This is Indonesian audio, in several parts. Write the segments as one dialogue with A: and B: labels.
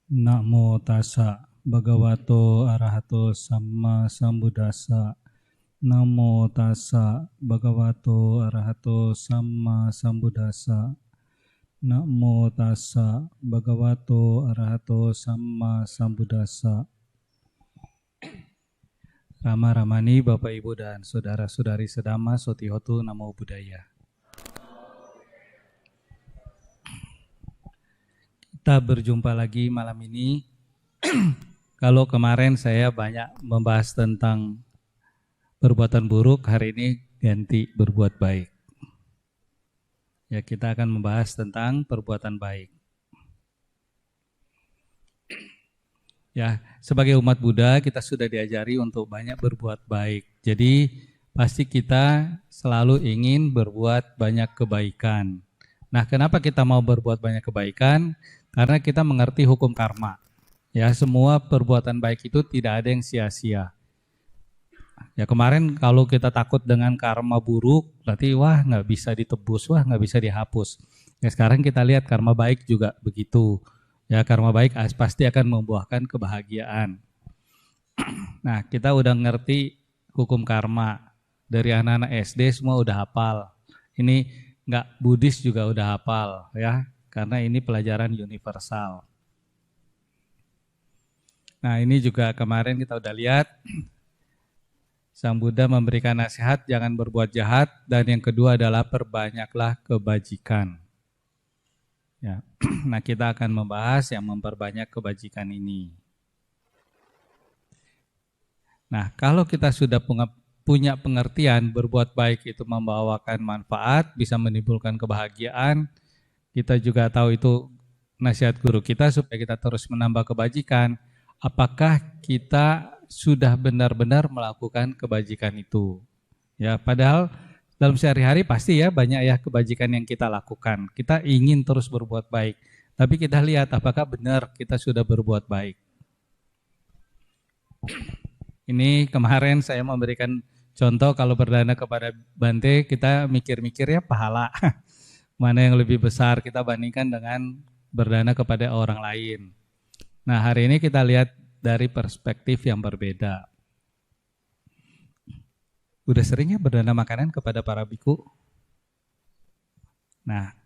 A: Namo tassa bhagavato arahato samma sambuddhassa. Namo tassa bhagavato arahato samma sambuddhassa. Namo tassa bhagavato arahato samma sambuddhassa. Rama Ramani, Bapak Ibu dan saudara-saudari sedama, Sotihotu Namo Buddhaya. Kita berjumpa lagi malam ini. Kalau kemarin saya banyak membahas tentang perbuatan buruk, hari ini ganti berbuat baik. Ya, kita akan membahas tentang perbuatan baik. Ya, sebagai umat Buddha kita sudah diajari untuk banyak berbuat baik. Jadi pasti kita selalu ingin berbuat banyak kebaikan. Nah, kenapa kita mau berbuat banyak kebaikan? Karena kita mengerti hukum karma. Ya, semua perbuatan baik itu tidak ada yang sia-sia. Ya, kemarin kalau kita takut dengan karma buruk, berarti wah nggak bisa ditebus, wah nggak bisa dihapus. Ya, sekarang kita lihat karma baik juga begitu. Ya, karma baik pasti akan membuahkan kebahagiaan. Nah, kita udah ngerti hukum karma. Dari anak-anak SD semua udah hafal. Ini nggak Buddhis juga udah hafal, ya. Karena ini pelajaran universal. Nah, ini juga kemarin kita udah lihat Sang Buddha memberikan nasihat jangan berbuat jahat, dan yang kedua adalah perbanyaklah kebajikan. Ya. Nah, kita akan membahas yang memperbanyak kebajikan ini. Nah, kalau kita sudah punya pengertian berbuat baik itu membawakan manfaat, bisa menimbulkan kebahagiaan, kita juga tahu itu nasihat guru kita supaya kita terus menambah kebajikan. Apakah kita sudah benar-benar melakukan kebajikan itu? Ya, padahal dalam sehari-hari pasti ya banyak ya kebajikan yang kita lakukan. Kita ingin terus berbuat baik, tapi kita lihat apakah benar kita sudah berbuat baik. Ini kemarin saya memberikan contoh kalau berdana kepada Bante, kita mikir-mikir ya pahala. Mana yang lebih besar kita bandingkan dengan berdana kepada orang lain. Nah, hari ini kita lihat dari perspektif yang berbeda. Udah seringnya berdana makanan kepada para biku? Nah,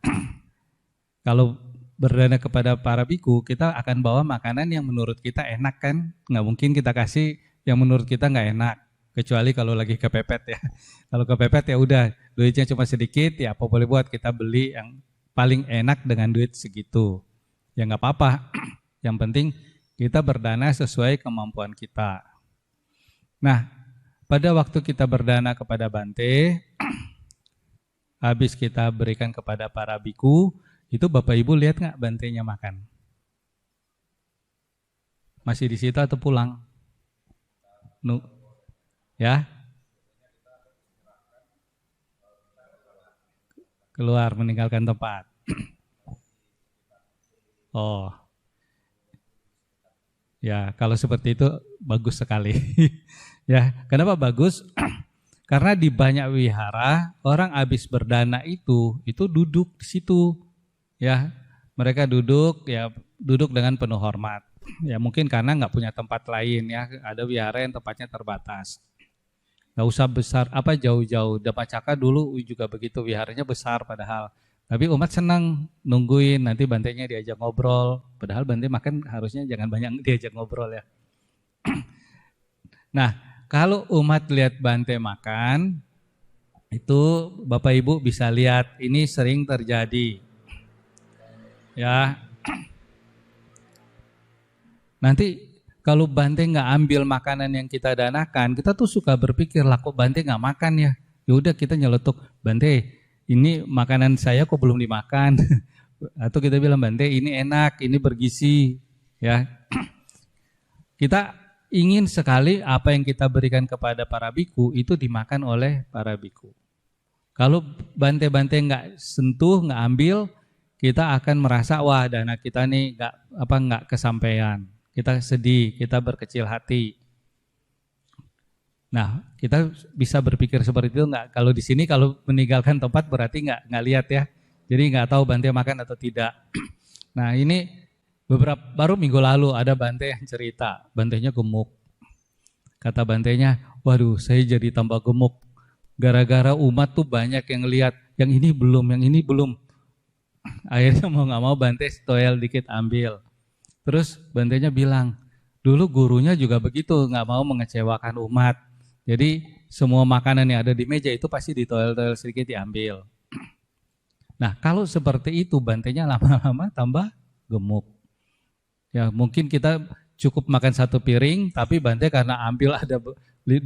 A: kalau berdana kepada para biku, kita akan bawa makanan yang menurut kita enak kan? Nggak mungkin kita kasih yang menurut kita nggak enak. Kecuali kalau lagi kepepet ya. Kalau kepepet ya udah, duitnya cuma sedikit, ya apa boleh buat, kita beli yang paling enak dengan duit segitu. Ya nggak apa-apa, yang penting kita berdana sesuai kemampuan kita. Nah, pada waktu kita berdana kepada Bante, habis kita berikan kepada para biku, itu Bapak Ibu lihat nggak Bantenya makan? Masih di situ atau pulang? Ya, keluar meninggalkan tempat. Oh, ya kalau seperti itu bagus sekali. Ya, kenapa bagus? Karena di banyak wihara orang habis berdana itu duduk di situ. Ya, mereka duduk dengan penuh hormat. Ya mungkin karena nggak punya tempat lain ya. Ada wihara yang tempatnya terbatas. Nggak usah besar, jauh-jauh. Dhammacakka dulu juga begitu, wiharanya besar padahal. Tapi umat senang nungguin, nanti Bantenya diajak ngobrol. Padahal Bante makan harusnya jangan banyak diajak ngobrol ya. Nah, kalau umat lihat Bante makan, itu Bapak Ibu bisa lihat, ini sering terjadi. Ya, nanti kalau Bante nggak ambil makanan yang kita danakan, kita tuh suka berpikir, lah kok Bante nggak makan ya? Ya udah kita nyeletuk, Bante ini makanan saya kok belum dimakan? Atau kita bilang, Bante ini enak, ini bergizi. Ya, kita ingin sekali apa yang kita berikan kepada para biku itu dimakan oleh para biku. Kalau Bante-Bante nggak sentuh, nggak ambil, kita akan merasa wah dana kita nih nggak kesampaian. Kita sedih, kita berkecil hati. Nah, kita bisa berpikir seperti itu nggak? Kalau di sini kalau meninggalkan tempat berarti nggak lihat ya. Jadi nggak tahu Bante makan atau tidak. Nah, ini Baru minggu lalu ada Bante yang cerita, bantenya gemuk. Kata bantenya, waduh saya jadi tambah gemuk. Gara-gara umat tuh banyak yang lihat, yang ini belum. Akhirnya mau gak mau Bante toel dikit ambil. Terus bantenya bilang, dulu gurunya juga begitu, gak mau mengecewakan umat. Jadi semua makanan yang ada di meja itu pasti ditoel-toel sedikit diambil. Nah kalau seperti itu bantenya lama-lama tambah gemuk. Ya mungkin kita cukup makan satu piring, tapi Bante karena ambil ada 20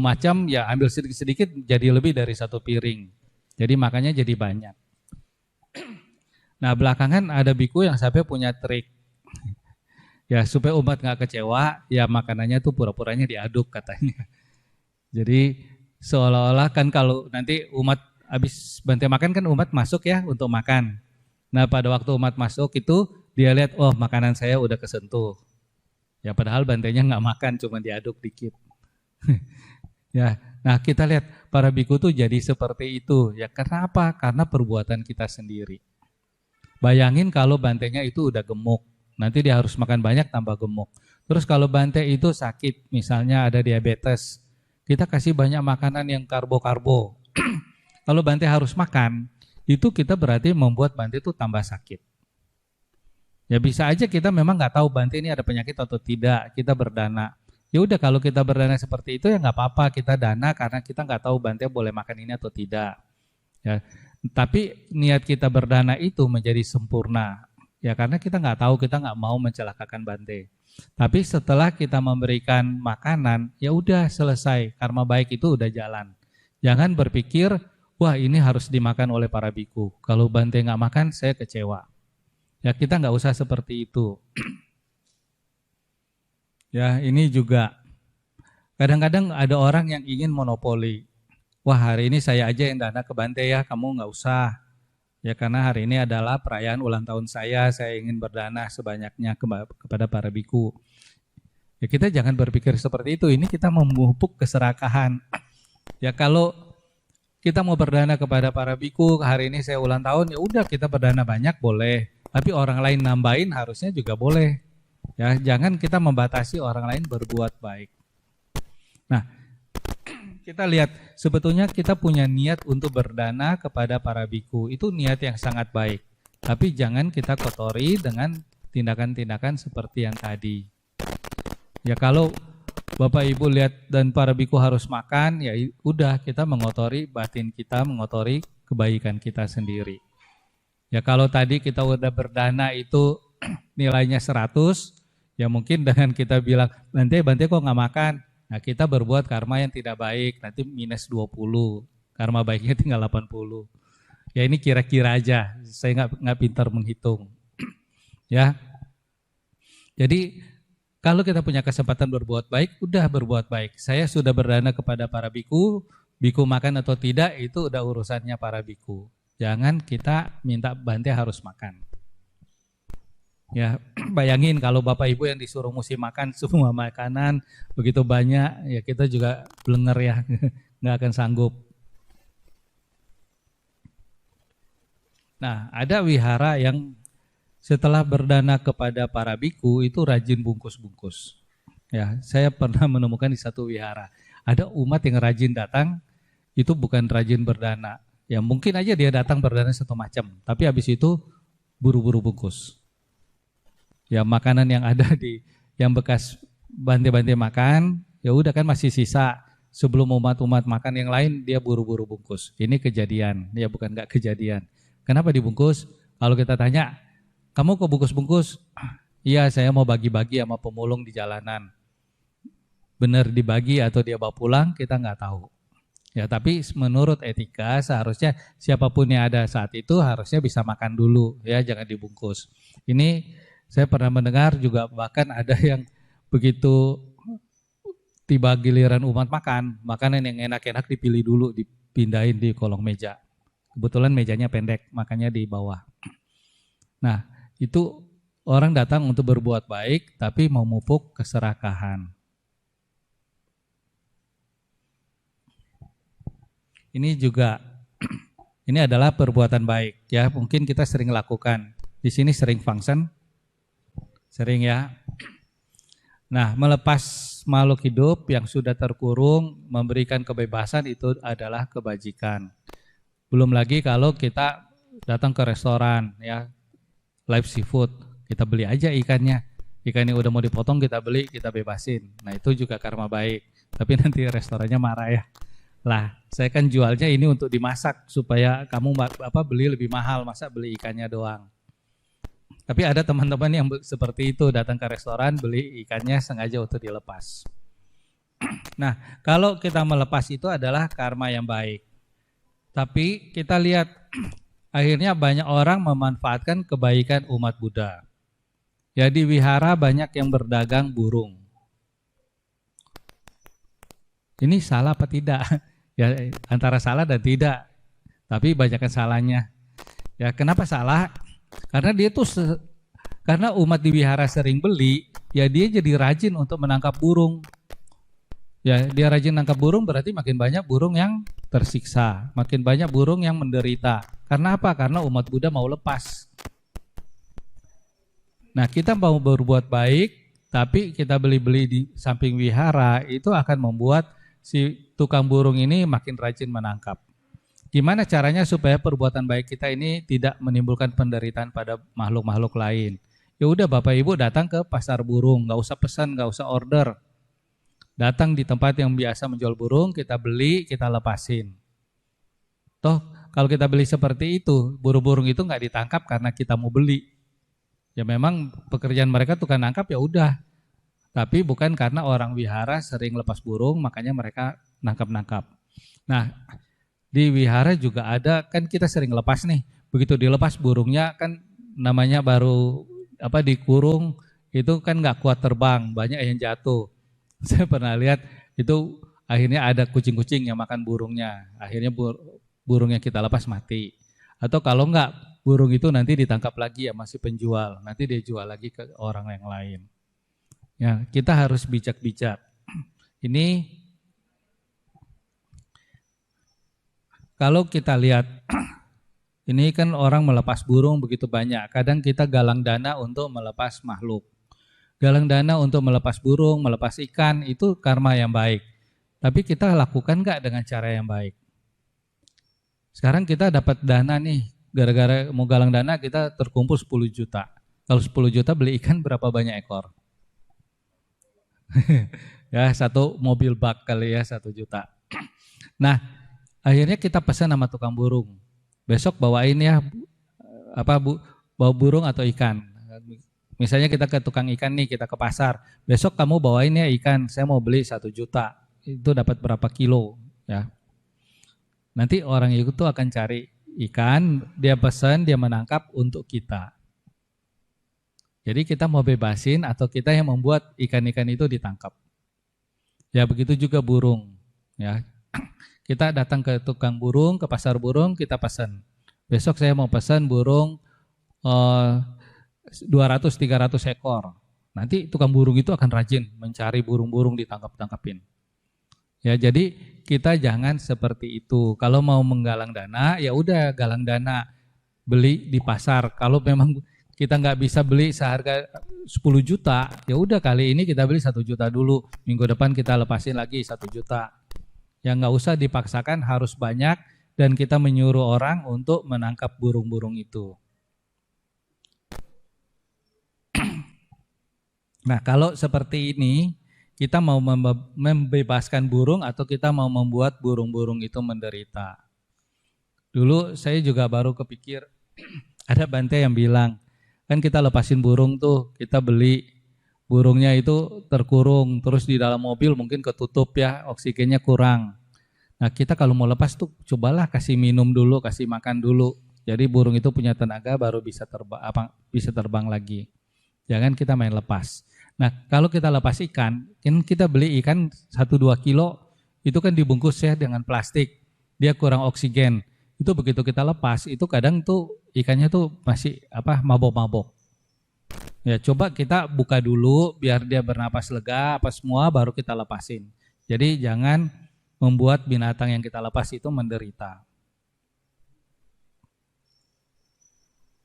A: macam, ya ambil sedikit-sedikit jadi lebih dari satu piring. Jadi makannya jadi banyak. Nah belakangan ada biku yang sampai punya trik. Ya supaya umat gak kecewa, ya makanannya tuh pura-puranya diaduk katanya. Jadi seolah-olah kan kalau nanti umat habis Bante makan kan umat masuk ya untuk makan. Nah pada waktu umat masuk itu dia lihat, oh makanan saya udah kesentuh. Ya padahal bantenya nggak makan, cuma diaduk dikit. Ya, nah kita lihat para biku tuh jadi seperti itu. Ya karena apa? Karena perbuatan kita sendiri. Bayangin kalau bantenya itu udah gemuk, nanti dia harus makan banyak tambah gemuk. Terus kalau bante itu sakit, misalnya ada diabetes, kita kasih banyak makanan yang karbo-karbo. Kalau bante harus makan, itu kita berarti membuat bante itu tambah sakit. Ya bisa aja kita memang nggak tahu Bante ini ada penyakit atau tidak, kita berdana. Ya udah kalau kita berdana seperti itu ya nggak apa-apa, kita dana karena kita nggak tahu Bante boleh makan ini atau tidak. Ya, tapi niat kita berdana itu menjadi sempurna. Ya karena kita nggak tahu, kita nggak mau mencelakakan Bante. Tapi setelah kita memberikan makanan, ya udah selesai, karma baik itu udah jalan. Jangan berpikir, wah ini harus dimakan oleh para biku. Kalau Bante nggak makan, saya kecewa. Ya kita nggak usah seperti itu. Ya ini juga kadang-kadang ada orang yang ingin monopoli. Wah hari ini saya aja yang dana ke Bante ya, kamu nggak usah. Ya karena hari ini adalah perayaan ulang tahun saya ingin berdana sebanyaknya kepada para biku. Ya kita jangan berpikir seperti itu, ini kita memupuk keserakahan. Ya kalau kita mau berdana kepada para biku, hari ini saya ulang tahun, ya udah kita berdana banyak boleh. Tapi orang lain nambahin harusnya juga boleh. Ya, jangan kita membatasi orang lain berbuat baik. Nah, kita lihat sebetulnya kita punya niat untuk berdana kepada para biku. Itu niat yang sangat baik. Tapi jangan kita kotori dengan tindakan-tindakan seperti yang tadi. Ya kalau Bapak Ibu lihat dan para biku harus makan, ya udah kita mengotori batin kita, mengotori kebaikan kita sendiri. Ya kalau tadi kita udah berdana itu nilainya 100, ya mungkin dengan kita bilang, Bante kok nggak makan? Nah kita berbuat karma yang tidak baik, nanti minus 20, karma baiknya tinggal 80. Ya ini kira-kira aja, saya nggak pintar menghitung. Ya, jadi kalau kita punya kesempatan berbuat baik, udah berbuat baik. Saya sudah berdana kepada para biku makan atau tidak itu udah urusannya para biku. Jangan kita minta Bante harus makan. Ya, bayangin kalau Bapak Ibu yang disuruh mesti makan semua makanan begitu banyak, ya kita juga blenger ya, nggak akan sanggup. Nah, ada wihara yang setelah berdana kepada para biku itu rajin bungkus-bungkus. Ya, saya pernah menemukan di satu wihara, ada umat yang rajin datang, itu bukan rajin berdana. Ya mungkin aja dia datang berdana satu macam, tapi habis itu buru-buru bungkus. Ya makanan yang ada di yang bekas Bante makan, ya udah kan masih sisa. Sebelum umat-umat makan yang lain, dia buru-buru bungkus. Ini kejadian, ya bukan nggak kejadian. Kenapa dibungkus? Kalau kita tanya, kamu kok bungkus-bungkus? Iya, saya mau bagi-bagi sama pemulung di jalanan. Benar dibagi atau dia bawa pulang, kita nggak tahu. Ya, tapi menurut etika seharusnya siapapun yang ada saat itu harusnya bisa makan dulu, ya jangan dibungkus. Ini saya pernah mendengar juga bahkan ada yang begitu tiba giliran umat makan, makanan yang enak-enak dipilih dulu, dipindahin di kolong meja. Kebetulan mejanya pendek, makanya di bawah. Nah, itu orang datang untuk berbuat baik tapi memupuk keserakahan. Ini juga, ini adalah perbuatan baik ya, mungkin kita sering lakukan. Di sini sering function. Sering ya. Nah, melepas makhluk hidup yang sudah terkurung, memberikan kebebasan itu adalah kebajikan. Belum lagi kalau kita datang ke restoran ya, live seafood, kita beli aja ikannya. Ikan yang udah mau dipotong kita beli, kita bebasin. Nah, itu juga karma baik. Tapi nanti restorannya marah ya. Lah, saya kan jualnya ini untuk dimasak supaya kamu beli lebih mahal, masa beli ikannya doang. Tapi ada teman-teman yang seperti itu, datang ke restoran beli ikannya sengaja untuk dilepas. Nah, kalau kita melepas itu adalah karma yang baik. Tapi kita lihat akhirnya banyak orang memanfaatkan kebaikan umat Buddha. Ya, di wihara banyak yang berdagang burung. Ini salah apa tidak? Ya, antara salah dan tidak. Tapi banyakkan salahnya. Ya, kenapa salah? Karena dia tuh karena umat di wihara sering beli, ya dia jadi rajin untuk menangkap burung. Ya, dia rajin nangkap burung berarti makin banyak burung yang tersiksa, makin banyak burung yang menderita. Karena apa? Karena umat Buddha mau lepas. Nah, kita mau berbuat baik, tapi kita beli-beli di samping wihara, itu akan membuat si tukang burung ini makin rajin menangkap. Gimana caranya supaya perbuatan baik kita ini tidak menimbulkan penderitaan pada makhluk-makhluk lain? Ya udah, Bapak Ibu datang ke pasar burung, nggak usah pesan, nggak usah order. Datang di tempat yang biasa menjual burung, kita beli, kita lepasin. Toh kalau kita beli seperti itu, burung-burung itu nggak ditangkap karena kita mau beli. Ya memang pekerjaan mereka tukang nangkap ya udah. Tapi bukan karena orang wihara sering lepas burung, makanya mereka nangkap-nangkap. Nah, di wihara juga ada, kan kita sering lepas nih. Begitu dilepas burungnya kan namanya baru dikurung, itu kan nggak kuat terbang, banyak yang jatuh. Saya pernah lihat itu akhirnya ada kucing-kucing yang makan burungnya. Akhirnya burungnya kita lepas mati. Atau kalau enggak, burung itu nanti ditangkap lagi ya masih penjual. Nanti dia jual lagi ke orang yang lain. Ya, kita harus bijak-bijak. Ini kalau kita lihat ini kan orang melepas burung begitu banyak. Kadang kita galang dana untuk melepas makhluk. Galang dana untuk melepas burung, melepas ikan, itu karma yang baik. Tapi kita lakukan enggak dengan cara yang baik? Sekarang kita dapat dana nih, gara-gara mau galang dana kita terkumpul 10 juta. Kalau 10 juta beli ikan berapa banyak ekor? Ya, satu mobil bak kali ya 1 juta. Nah, akhirnya kita pesan sama tukang burung. Besok bawain ya bawa burung atau ikan. Misalnya kita ke tukang ikan nih, kita ke pasar. Besok kamu bawain ya ikan, saya mau beli 1 juta. Itu dapat berapa kilo ya. Nanti orang itu tuh akan cari ikan, dia pesan, dia menangkap untuk kita. Jadi kita mau bebasin atau kita yang membuat ikan-ikan itu ditangkap. Ya begitu juga burung. Ya, kita datang ke tukang burung, ke pasar burung, kita pesan. Besok saya mau pesan burung 200-300 ekor. Nanti tukang burung itu akan rajin mencari burung-burung ditangkap-tangkapin. Ya jadi kita jangan seperti itu. Kalau mau menggalang dana, ya udah galang dana, beli di pasar. Kalau memang kita nggak bisa beli seharga 10 juta, ya udah kali ini kita beli 1 juta dulu. Minggu depan kita lepasin lagi 1 juta. Ya nggak usah dipaksakan harus banyak dan kita menyuruh orang untuk menangkap burung-burung itu. Nah kalau seperti ini, kita mau membebaskan burung atau kita mau membuat burung-burung itu menderita. Dulu saya juga baru kepikir, ada Bante yang bilang, kan kita lepasin burung tuh, kita beli burungnya itu terkurung, terus di dalam mobil mungkin ketutup ya, oksigennya kurang. Nah kita kalau mau lepas tuh cobalah kasih minum dulu, kasih makan dulu. Jadi burung itu punya tenaga baru bisa terbang lagi. Jangan kita main lepas. Nah kalau kita lepas ikan, kan kita beli ikan 1-2 kilo, itu kan dibungkus ya dengan plastik, dia kurang oksigen. Itu begitu kita lepas, itu kadang tuh ikannya tuh masih mabok-mabok. Ya coba kita buka dulu biar dia bernapas lega, apa semua baru kita lepasin. Jadi jangan membuat binatang yang kita lepas itu menderita.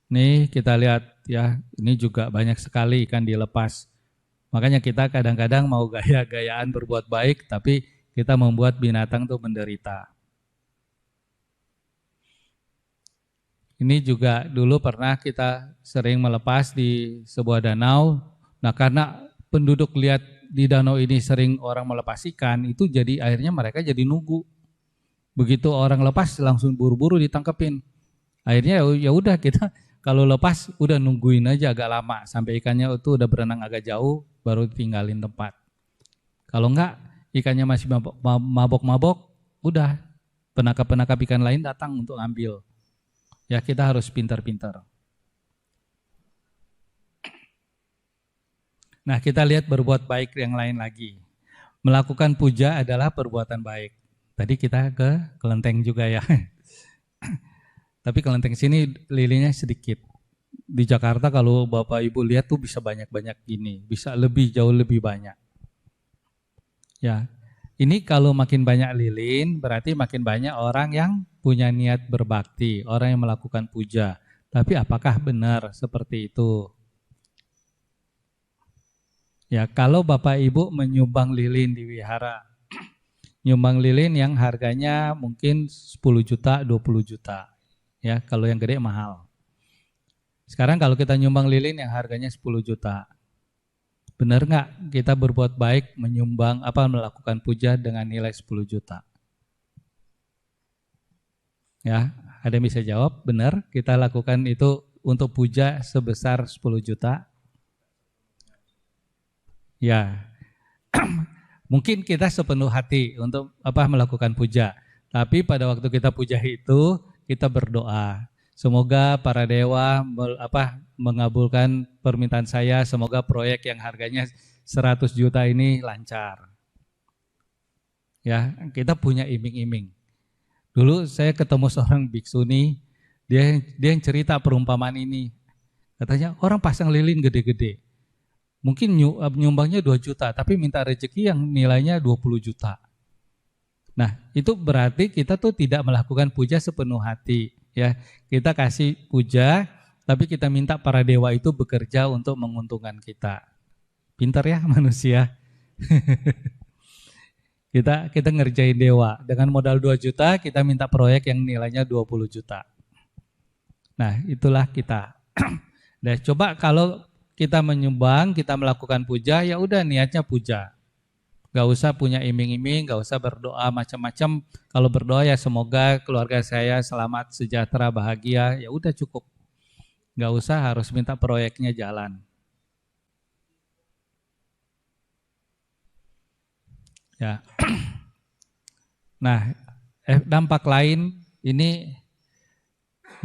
A: Nih kita lihat ya, ini juga banyak sekali ikan dilepas. Makanya kita kadang-kadang mau gaya-gayaan berbuat baik, tapi kita membuat binatang tuh menderita. Ini juga dulu pernah kita sering melepas di sebuah danau. Nah karena penduduk lihat di danau ini sering orang melepas ikan, itu jadi akhirnya mereka jadi nunggu. Begitu orang lepas langsung buru-buru ditangkepin. Akhirnya ya udah kita kalau lepas udah nungguin aja agak lama sampai ikannya itu udah berenang agak jauh baru tinggalin tempat. Kalau enggak ikannya masih mabok-mabok, udah penangkap-penangkap ikan lain datang untuk ambil. Ya kita harus pintar-pintar. Nah kita lihat berbuat baik yang lain lagi. Melakukan puja adalah perbuatan baik. Tadi kita ke kelenteng juga ya. Tapi kelenteng sini lilinnya sedikit. Di Jakarta kalau Bapak Ibu lihat tuh bisa banyak-banyak gini. Bisa lebih jauh lebih banyak. Ya, ini kalau makin banyak lilin berarti makin banyak orang yang punya niat berbakti, orang yang melakukan puja. Tapi apakah benar seperti itu? Ya, kalau Bapak Ibu menyumbang lilin di wihara, nyumbang lilin yang harganya mungkin 10 juta, 20 juta. Ya, kalau yang gede mahal. Sekarang kalau kita nyumbang lilin yang harganya 10 juta. Benar nggak kita berbuat baik menyumbang melakukan puja dengan nilai 10 juta? Ya, ada yang bisa jawab? Benar, kita lakukan itu untuk puja sebesar 10 juta. Ya. Mungkin kita sepenuh hati untuk melakukan puja. Tapi pada waktu kita puja itu kita berdoa. Semoga para dewa mengabulkan permintaan saya, semoga proyek yang harganya 100 juta ini lancar. Ya, kita punya iming-iming. Dulu saya ketemu seorang biksuni, dia yang cerita perumpamaan ini. Katanya orang pasang lilin gede-gede. Mungkin nyumbangnya 2 juta, tapi minta rezeki yang nilainya 20 juta. Nah, itu berarti kita tuh tidak melakukan puja sepenuh hati. Ya, kita kasih puja, tapi kita minta para dewa itu bekerja untuk menguntungkan kita. Pintar ya manusia. kita ngerjain dewa. Dengan modal 2 juta, kita minta proyek yang nilainya 20 juta. Nah, itulah kita. Nah, coba kalau kita menyumbang, kita melakukan puja, ya udah niatnya puja. Gak usah punya iming-iming, gak usah berdoa macam-macam. Kalau berdoa ya semoga keluarga saya selamat, sejahtera, bahagia, ya udah cukup. Gak usah harus minta proyeknya jalan. Ya. Nah, dampak lain ini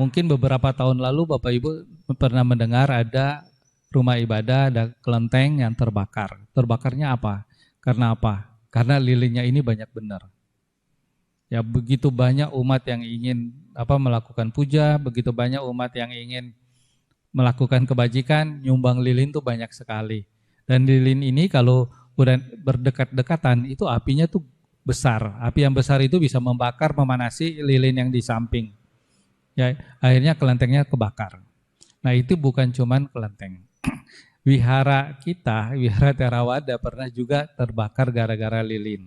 A: mungkin beberapa tahun lalu Bapak Ibu pernah mendengar ada rumah ibadah, ada kelenteng yang terbakar. Terbakarnya apa? Karena apa? Karena lilinnya ini banyak benar. Ya begitu banyak umat yang ingin melakukan puja, begitu banyak umat yang ingin melakukan kebajikan, nyumbang lilin tuh banyak sekali. Dan lilin ini kalau udah berdekat-dekatan itu apinya tuh besar. Api yang besar itu bisa membakar, memanasi lilin yang di samping. Ya akhirnya kelentengnya kebakar. Nah itu bukan cuman kelenteng. Wihara kita, Wihara Theravada pernah juga terbakar gara-gara lilin.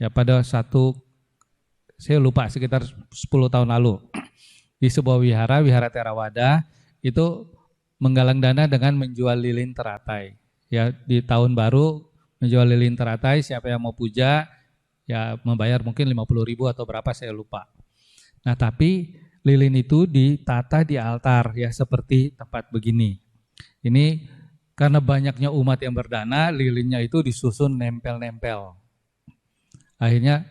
A: Ya pada saya lupa sekitar 10 tahun lalu. Di sebuah Wihara Theravada itu menggalang dana dengan menjual lilin teratai. Ya di tahun baru menjual lilin teratai, siapa yang mau puja ya membayar mungkin 50.000 atau berapa saya lupa. Nah tapi lilin itu ditata di altar ya seperti tempat begini. Ini karena banyaknya umat yang berdana, lilinnya itu disusun nempel-nempel. Akhirnya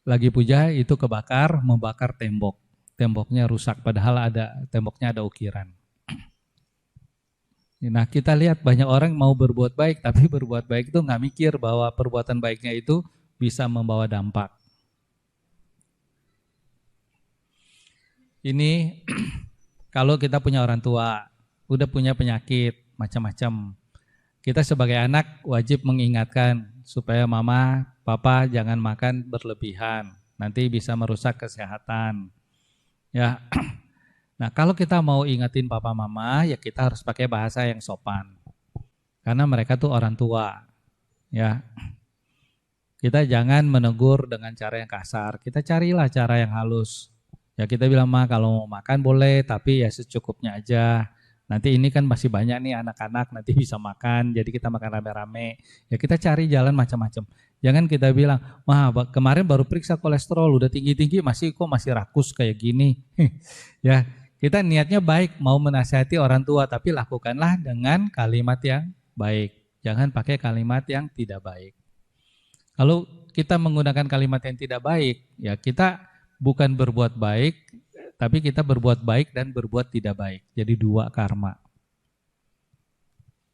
A: lagi puja itu kebakar, membakar tembok. Temboknya rusak, padahal temboknya ada ukiran. Nah kita lihat banyak orang mau berbuat baik, tapi berbuat baik itu nggak mikir bahwa perbuatan baiknya itu bisa membawa dampak. Ini kalau kita punya orang tua, udah punya penyakit, macam-macam. Kita sebagai anak wajib mengingatkan supaya mama, papa jangan makan berlebihan. Nanti bisa merusak kesehatan. Ya. Nah, kalau kita mau ingetin papa mama, ya kita harus pakai bahasa yang sopan. Karena mereka tuh orang tua. Ya. Kita jangan menegur dengan cara yang kasar. Kita carilah cara yang halus. Ya kita bilang, "Ma, kalau mau makan boleh, tapi ya secukupnya aja. Nanti ini kan masih banyak nih anak-anak, nanti bisa makan, jadi kita makan rame-rame." Ya kita cari jalan macam-macam. Jangan kita bilang, "Wah, kemarin baru periksa kolesterol, udah tinggi-tinggi, masih rakus kayak gini." Ya, kita niatnya baik, mau menasihati orang tua, tapi lakukanlah dengan kalimat yang baik. Jangan pakai kalimat yang tidak baik. Kalau kita menggunakan kalimat yang tidak baik, ya kita bukan berbuat baik, tapi kita berbuat baik dan berbuat tidak baik. Jadi dua karma.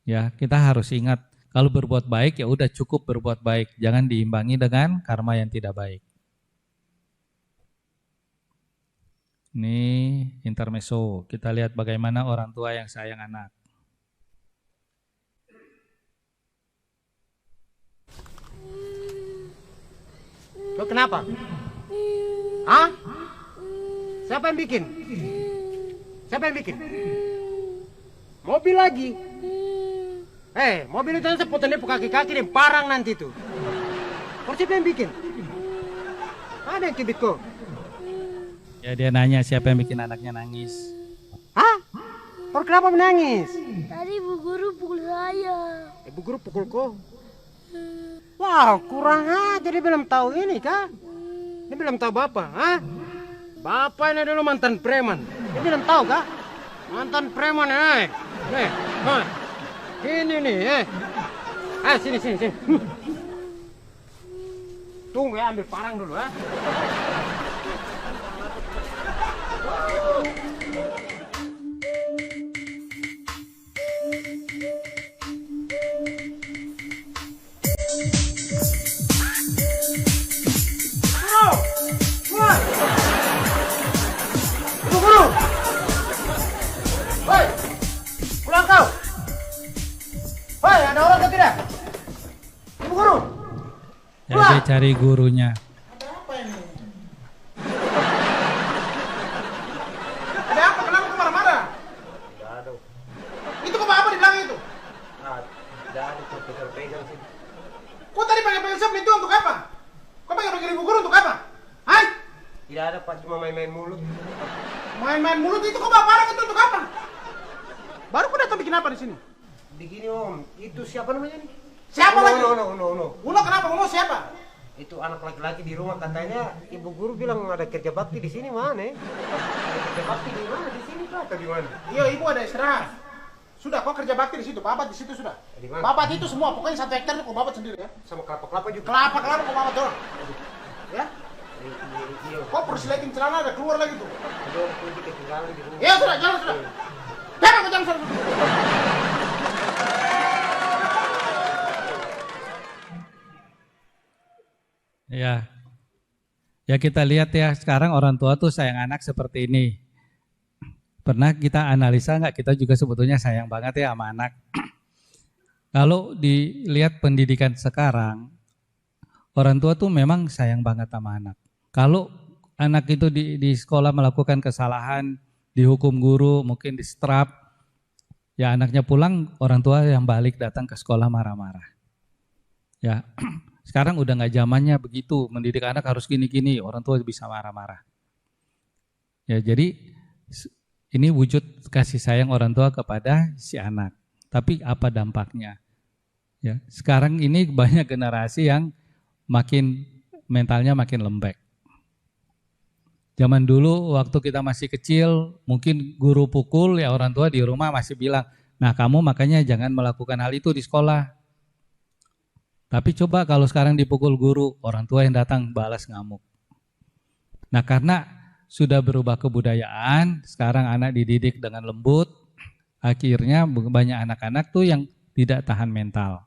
A: Ya, kita harus ingat kalau berbuat baik ya udah cukup berbuat baik, jangan diimbangi dengan karma yang tidak baik. Ini intermezzo. Kita lihat bagaimana orang tua yang sayang anak.
B: Lo kenapa? Hah? Siapa yang bikin? Siapa yang bikin? Mobil lagi. Mobil itu nanti potong dia kaki-kaki dan parang nanti tuh. Kok siapa yang bikin? Ada yang kibit kok.
A: Ya dia nanya siapa yang bikin anaknya nangis.
B: Hah? Kok kenapa menangis?
C: Tadi Bu Guru pukul saya.
B: Bu Guru pukul kok. Wow, kurang aja dia belum tahu ini kah? Dia belum tahu Bapak, hah? Bapak ini dulu mantan preman. Dia belum tahu kah? Mantan preman, nih, ini nih, sini. Tunggu ya, ambil parang dulu,
A: Ya, dia cari gurunya.
B: Ada apa ini? Ada apa? Kenapa kau marah-marah?
D: Tidak ada.
B: Itu kau apa di belakang itu?
D: Tidak ada, kau pegang sih.
B: Kau tadi pakai sabun itu untuk apa? Kau pakai ibu guru untuk apa? Hai?
D: Tidak ada, Pak, cuma main-main mulut.
B: Main-main mulut itu kau bawa parang itu untuk apa? Baru kau datang bikin apa di sini?
D: Begini, Om, itu siapa namanya nih?
B: Siapa lagi?
D: No.
B: Uno kenapa? Uno siapa?
D: Itu anak laki-laki di rumah, katanya ibu guru bilang ada kerja bakti di sini, mana? Ada kerja bakti di mana? Di sini kah atau di mana?
B: Iya, ibu ada istirahat. Sudah, kau kerja bakti di situ. Babat di situ sudah.
D: Di mana?
B: Babat itu semua, pokoknya 1 hektar itu kau babat sendiri ya.
D: Sama kelapa-kelapa juga.
B: Kelapa kau babat doang. Ya?
D: Iya.
B: Kau perseleting celana ada keluar lagi tuh.
D: Aduh, pergi ketinggalan di rumah.
B: Ya sudah, jalan sudah. Jangan sana.
A: Ya kita lihat ya sekarang orang tua tuh sayang anak seperti ini. Pernah kita analisa nggak, kita juga sebetulnya sayang banget ya sama anak. Kalau dilihat pendidikan sekarang, orang tua tuh memang sayang banget sama anak. Kalau anak itu di sekolah melakukan kesalahan, dihukum guru, mungkin disetrap, ya anaknya pulang, orang tua yang balik datang ke sekolah marah-marah. Ya, sekarang udah nggak zamannya begitu, mendidik anak harus gini-gini, orang tua bisa marah-marah. Ya, jadi ini wujud kasih sayang orang tua kepada si anak. Tapi apa dampaknya? Ya, sekarang ini banyak generasi yang mentalnya makin lembek. Zaman dulu waktu kita masih kecil, mungkin guru pukul, ya orang tua di rumah masih bilang, nah kamu makanya jangan melakukan hal itu di sekolah. Tapi coba kalau sekarang dipukul guru, orang tua yang datang balas ngamuk. Nah karena sudah berubah kebudayaan, sekarang anak dididik dengan lembut, akhirnya banyak anak-anak tuh yang tidak tahan mental.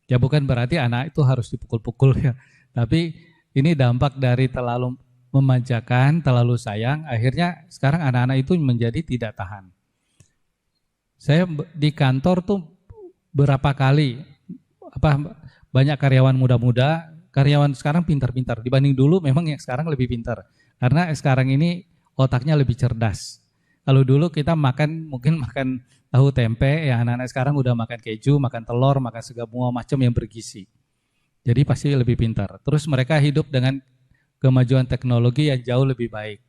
A: Ya bukan berarti anak itu harus dipukul-pukul ya, tapi ini dampak dari terlalu memanjakan, terlalu sayang, akhirnya sekarang anak-anak itu menjadi tidak tahan. Saya di kantor tuh berapa kali, banyak karyawan muda-muda, karyawan sekarang pintar-pintar, dibanding dulu memang yang sekarang lebih pintar. Karena sekarang ini otaknya lebih cerdas. Kalau dulu kita mungkin makan tahu tempe, ya anak-anak sekarang udah makan keju, makan telur, makan semua macam yang bergizi. Jadi pasti lebih pintar. Terus mereka hidup dengan kemajuan teknologi yang jauh lebih baik.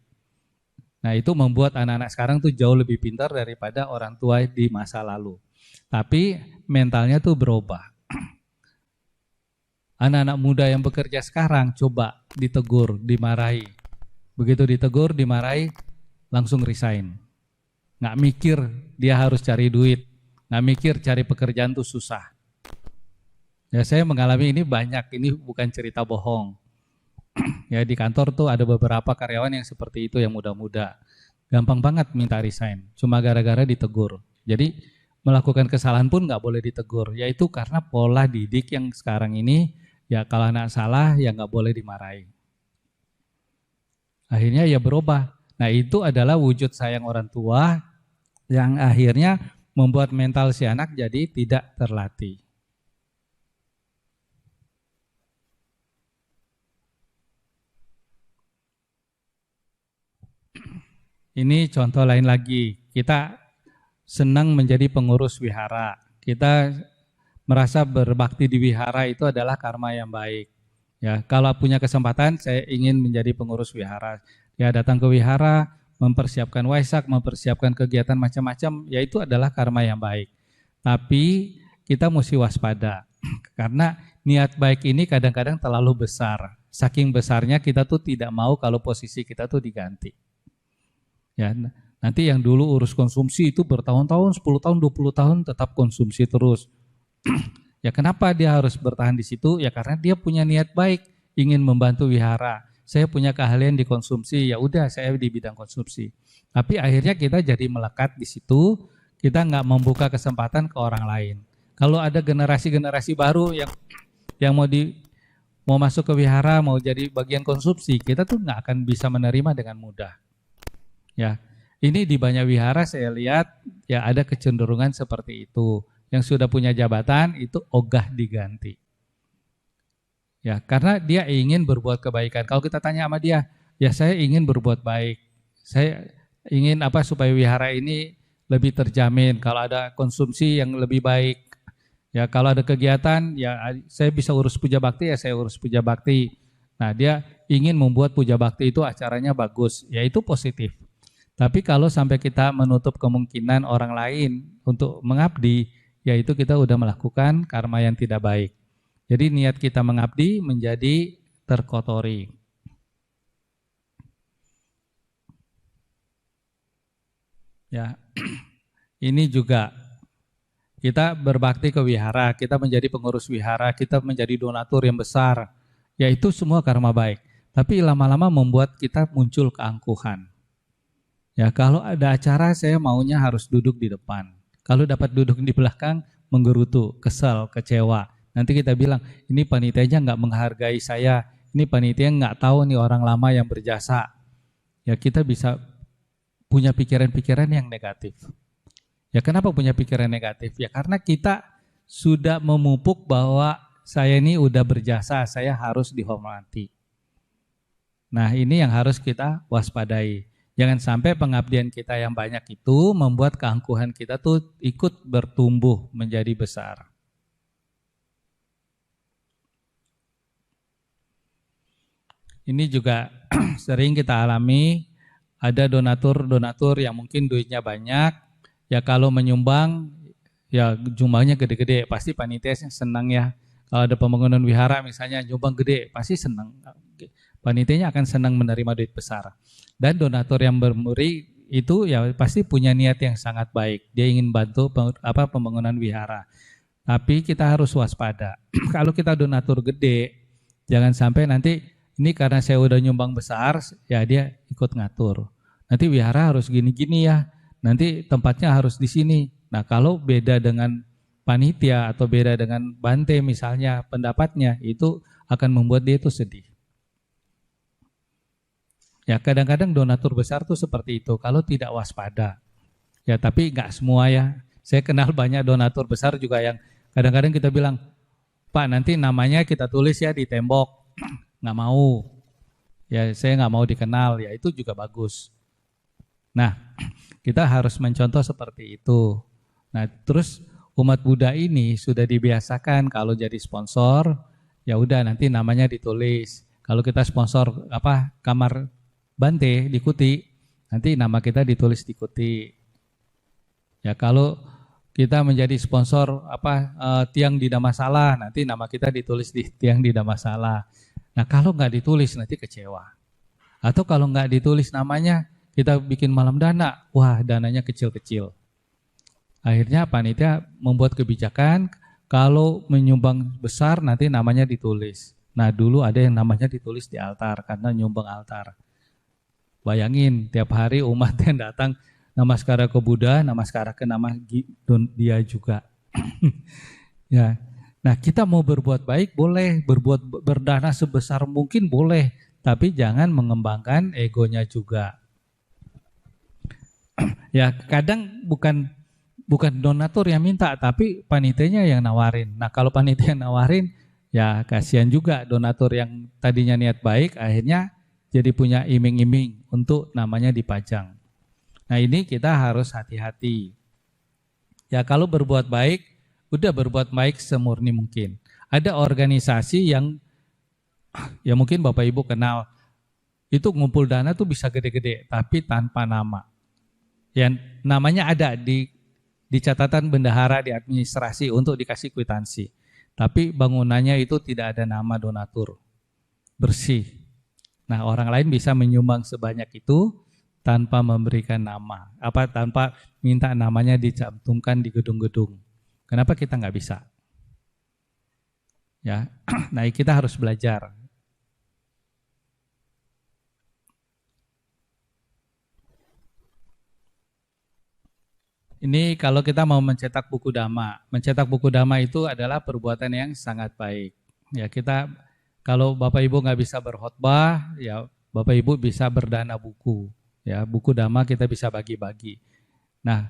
A: Nah itu membuat anak-anak sekarang tuh jauh lebih pintar daripada orang tua di masa lalu. Tapi mentalnya tuh berubah. Anak-anak muda yang bekerja sekarang coba ditegur, dimarahi. Begitu ditegur, dimarahi, langsung resign. Nggak mikir dia harus cari duit, nggak mikir cari pekerjaan tuh susah. Ya saya mengalami ini banyak, ini bukan cerita bohong. Ya di kantor tuh ada beberapa karyawan yang seperti itu yang muda-muda. Gampang banget minta resign, cuma gara-gara ditegur. Jadi melakukan kesalahan pun nggak boleh ditegur, yaitu karena pola didik yang sekarang ini, ya kalau anak salah ya nggak boleh dimarahi. Akhirnya ya berubah. Nah itu adalah wujud sayang orang tua yang akhirnya membuat mental si anak jadi tidak terlatih. Ini contoh lain lagi, kita senang menjadi pengurus wihara. Kita merasa berbakti di wihara itu adalah karma yang baik. Ya, kalau punya kesempatan saya ingin menjadi pengurus wihara. Ya, datang ke wihara, mempersiapkan waisak, mempersiapkan kegiatan macam-macam, ya itu adalah karma yang baik. Tapi kita mesti waspada karena niat baik ini kadang-kadang terlalu besar. Saking besarnya kita tuh tidak mau kalau posisi kita tuh diganti. Ya, nanti yang dulu urus konsumsi itu bertahun-tahun, 10 tahun, 20 tahun tetap konsumsi terus. Ya kenapa dia harus bertahan di situ? Ya karena dia punya niat baik, ingin membantu wihara. Saya punya keahlian di konsumsi, ya udah saya di bidang konsumsi. Tapi akhirnya kita jadi melekat di situ, kita nggak membuka kesempatan ke orang lain. Kalau ada generasi-generasi baru yang mau masuk ke wihara, mau jadi bagian konsumsi, kita tuh nggak akan bisa menerima dengan mudah. Ya, ini di banyak wihara saya lihat ya ada kecenderungan seperti itu. Yang sudah punya jabatan itu ogah diganti. Ya, karena dia ingin berbuat kebaikan. Kalau kita tanya sama dia, ya saya ingin berbuat baik. Saya ingin supaya wihara ini lebih terjamin. Kalau ada konsumsi yang lebih baik. Ya, kalau ada kegiatan, ya saya bisa urus puja bakti, ya saya urus puja bakti. Nah, dia ingin membuat puja bakti itu acaranya bagus. Ya itu positif. Tapi kalau sampai kita menutup kemungkinan orang lain untuk mengabdi, yaitu kita udah melakukan karma yang tidak baik. Jadi niat kita mengabdi menjadi terkotori. Ya, ini juga kita berbakti ke wihara, kita menjadi pengurus wihara, kita menjadi donatur yang besar. Ya itu semua karma baik. Tapi lama-lama membuat kita muncul keangkuhan. Ya kalau ada acara saya maunya harus duduk di depan. Kalau dapat duduk di belakang menggerutu, kesal, kecewa. Nanti kita bilang ini panitianya nggak menghargai saya, ini panitia nggak tahu nih orang lama yang berjasa. Ya kita bisa punya pikiran-pikiran yang negatif. Ya kenapa punya pikiran negatif? Ya karena kita sudah memupuk bahwa saya ini udah berjasa, saya harus dihormati. Nah ini yang harus kita waspadai. Jangan sampai pengabdian kita yang banyak itu membuat keangkuhan kita tuh ikut bertumbuh menjadi besar. Ini juga sering kita alami, ada donatur-donatur yang mungkin duitnya banyak, ya kalau menyumbang ya jumlahnya gede-gede, pasti panitia senang ya. Kalau ada pembangunan wihara misalnya nyumbang gede, pasti senang. Panitianya akan senang menerima duit besar. Dan donatur yang bermuri itu ya pasti punya niat yang sangat baik. Dia ingin bantu pembangunan wihara. Tapi kita harus waspada. Kalau kita donatur gede, jangan sampai nanti ini karena saya udah nyumbang besar, ya dia ikut ngatur. Nanti wihara harus gini-gini ya. Nanti tempatnya harus di sini. Nah, kalau beda dengan panitia atau beda dengan bante misalnya pendapatnya, itu akan membuat dia itu sedih. Ya kadang-kadang donatur besar tuh seperti itu kalau tidak waspada. Ya tapi nggak semua ya. Saya kenal banyak donatur besar juga yang kadang-kadang kita bilang, Pak nanti namanya kita tulis ya di tembok. Nggak mau. Ya saya nggak mau dikenal. Ya itu juga bagus. Nah, kita harus mencontoh seperti itu. Nah, terus umat Buddha ini sudah dibiasakan kalau jadi sponsor, ya udah nanti namanya ditulis. Kalau kita sponsor kamar Bante di Kuti, nanti nama kita ditulis di Kuti. Ya kalau kita menjadi sponsor tiang di Dhammasala, nanti nama kita ditulis di tiang di Dhammasala. Nah kalau nggak ditulis nanti kecewa. Atau kalau nggak ditulis namanya, kita bikin malam dana, wah dananya kecil-kecil. Akhirnya panitia membuat kebijakan kalau menyumbang besar nanti namanya ditulis. Nah dulu ada yang namanya ditulis di altar karena nyumbang altar. Bayangin tiap hari umat yang datang namaskara ke Buddha, namaskara ke nama dia juga. Ya. Nah kita mau berbuat baik boleh, berdana sebesar mungkin boleh, tapi jangan mengembangkan egonya juga. Ya kadang bukan donatur yang minta, tapi panitianya yang nawarin. Nah kalau panitia yang nawarin, ya kasihan juga donatur yang tadinya niat baik, akhirnya jadi punya iming-iming untuk namanya dipajang. Nah ini kita harus hati-hati. Ya kalau berbuat baik, udah berbuat baik semurni mungkin. Ada organisasi yang ya mungkin Bapak Ibu kenal, itu ngumpul dana tuh bisa gede-gede, tapi tanpa nama. Yang namanya ada di catatan bendahara di administrasi untuk dikasih kwitansi. Tapi bangunannya itu tidak ada nama donatur. Bersih. Nah, orang lain bisa menyumbang sebanyak itu tanpa memberikan nama. Tanpa minta namanya dicantumkan di gedung-gedung. Kenapa kita nggak bisa? Ya, nah kita harus belajar. Ini kalau kita mau mencetak buku dhamma. Mencetak buku dhamma itu adalah perbuatan yang sangat baik. Ya kita kalau Bapak Ibu nggak bisa berkhotbah, ya Bapak Ibu bisa berdana buku. Ya buku dhamma kita bisa bagi-bagi. Nah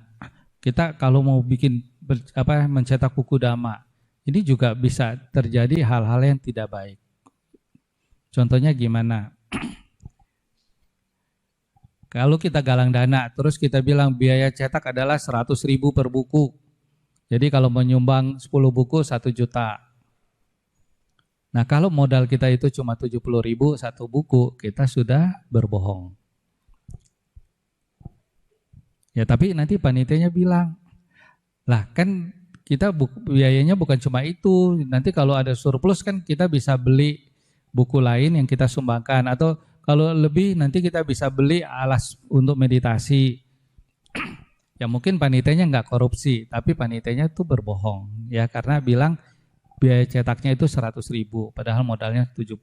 A: kita kalau mau mencetak buku dhamma, ini juga bisa terjadi hal-hal yang tidak baik. Contohnya gimana? Kalau kita galang dana, terus kita bilang biaya cetak adalah 100.000 per buku. Jadi kalau menyumbang 10 buku 1 juta. Nah kalau modal kita itu cuma 70.000 satu buku, kita sudah berbohong. Ya tapi nanti panitianya bilang, lah kan kita biayanya bukan cuma itu, nanti kalau ada surplus kan kita bisa beli buku lain yang kita sumbangkan, atau kalau lebih nanti kita bisa beli alas untuk meditasi. Ya mungkin panitianya nggak korupsi, tapi panitianya itu berbohong, ya karena bilang biaya cetaknya itu 100.000, padahal modalnya 70.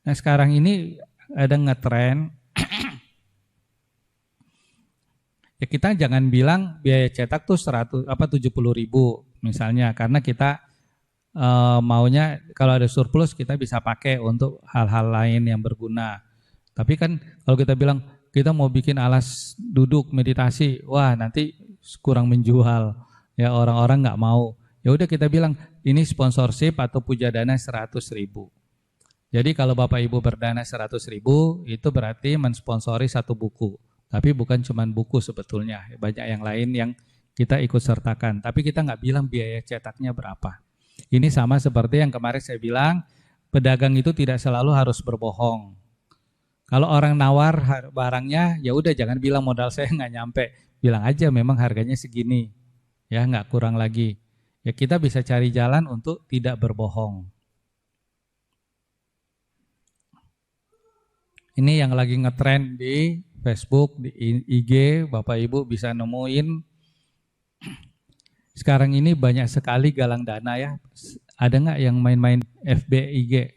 A: Nah sekarang ini ada ngetren. Ya kita jangan bilang biaya cetak tuh 70.000 misalnya, karena kita maunya kalau ada surplus kita bisa pakai untuk hal-hal lain yang berguna. Tapi kan kalau kita bilang kita mau bikin alas duduk meditasi, wah nanti kurang menjual, ya orang-orang nggak mau. Ya udah kita bilang ini sponsorship atau puja dana 100.000. Jadi kalau Bapak Ibu berdana 100.000 itu berarti mensponsori satu buku. Tapi bukan cuma buku sebetulnya, banyak yang lain yang kita ikut sertakan. Tapi kita nggak bilang biaya cetaknya berapa. Ini sama seperti yang kemarin saya bilang, pedagang itu tidak selalu harus berbohong. Kalau orang nawar barangnya, ya udah jangan bilang modal saya nggak nyampe, bilang aja memang harganya segini, ya nggak kurang lagi. Ya kita bisa cari jalan untuk tidak berbohong. Ini yang lagi ngetrend di Facebook, di IG, Bapak Ibu bisa nemuin. Sekarang ini banyak sekali galang dana ya. Ada nggak yang main-main FB IG?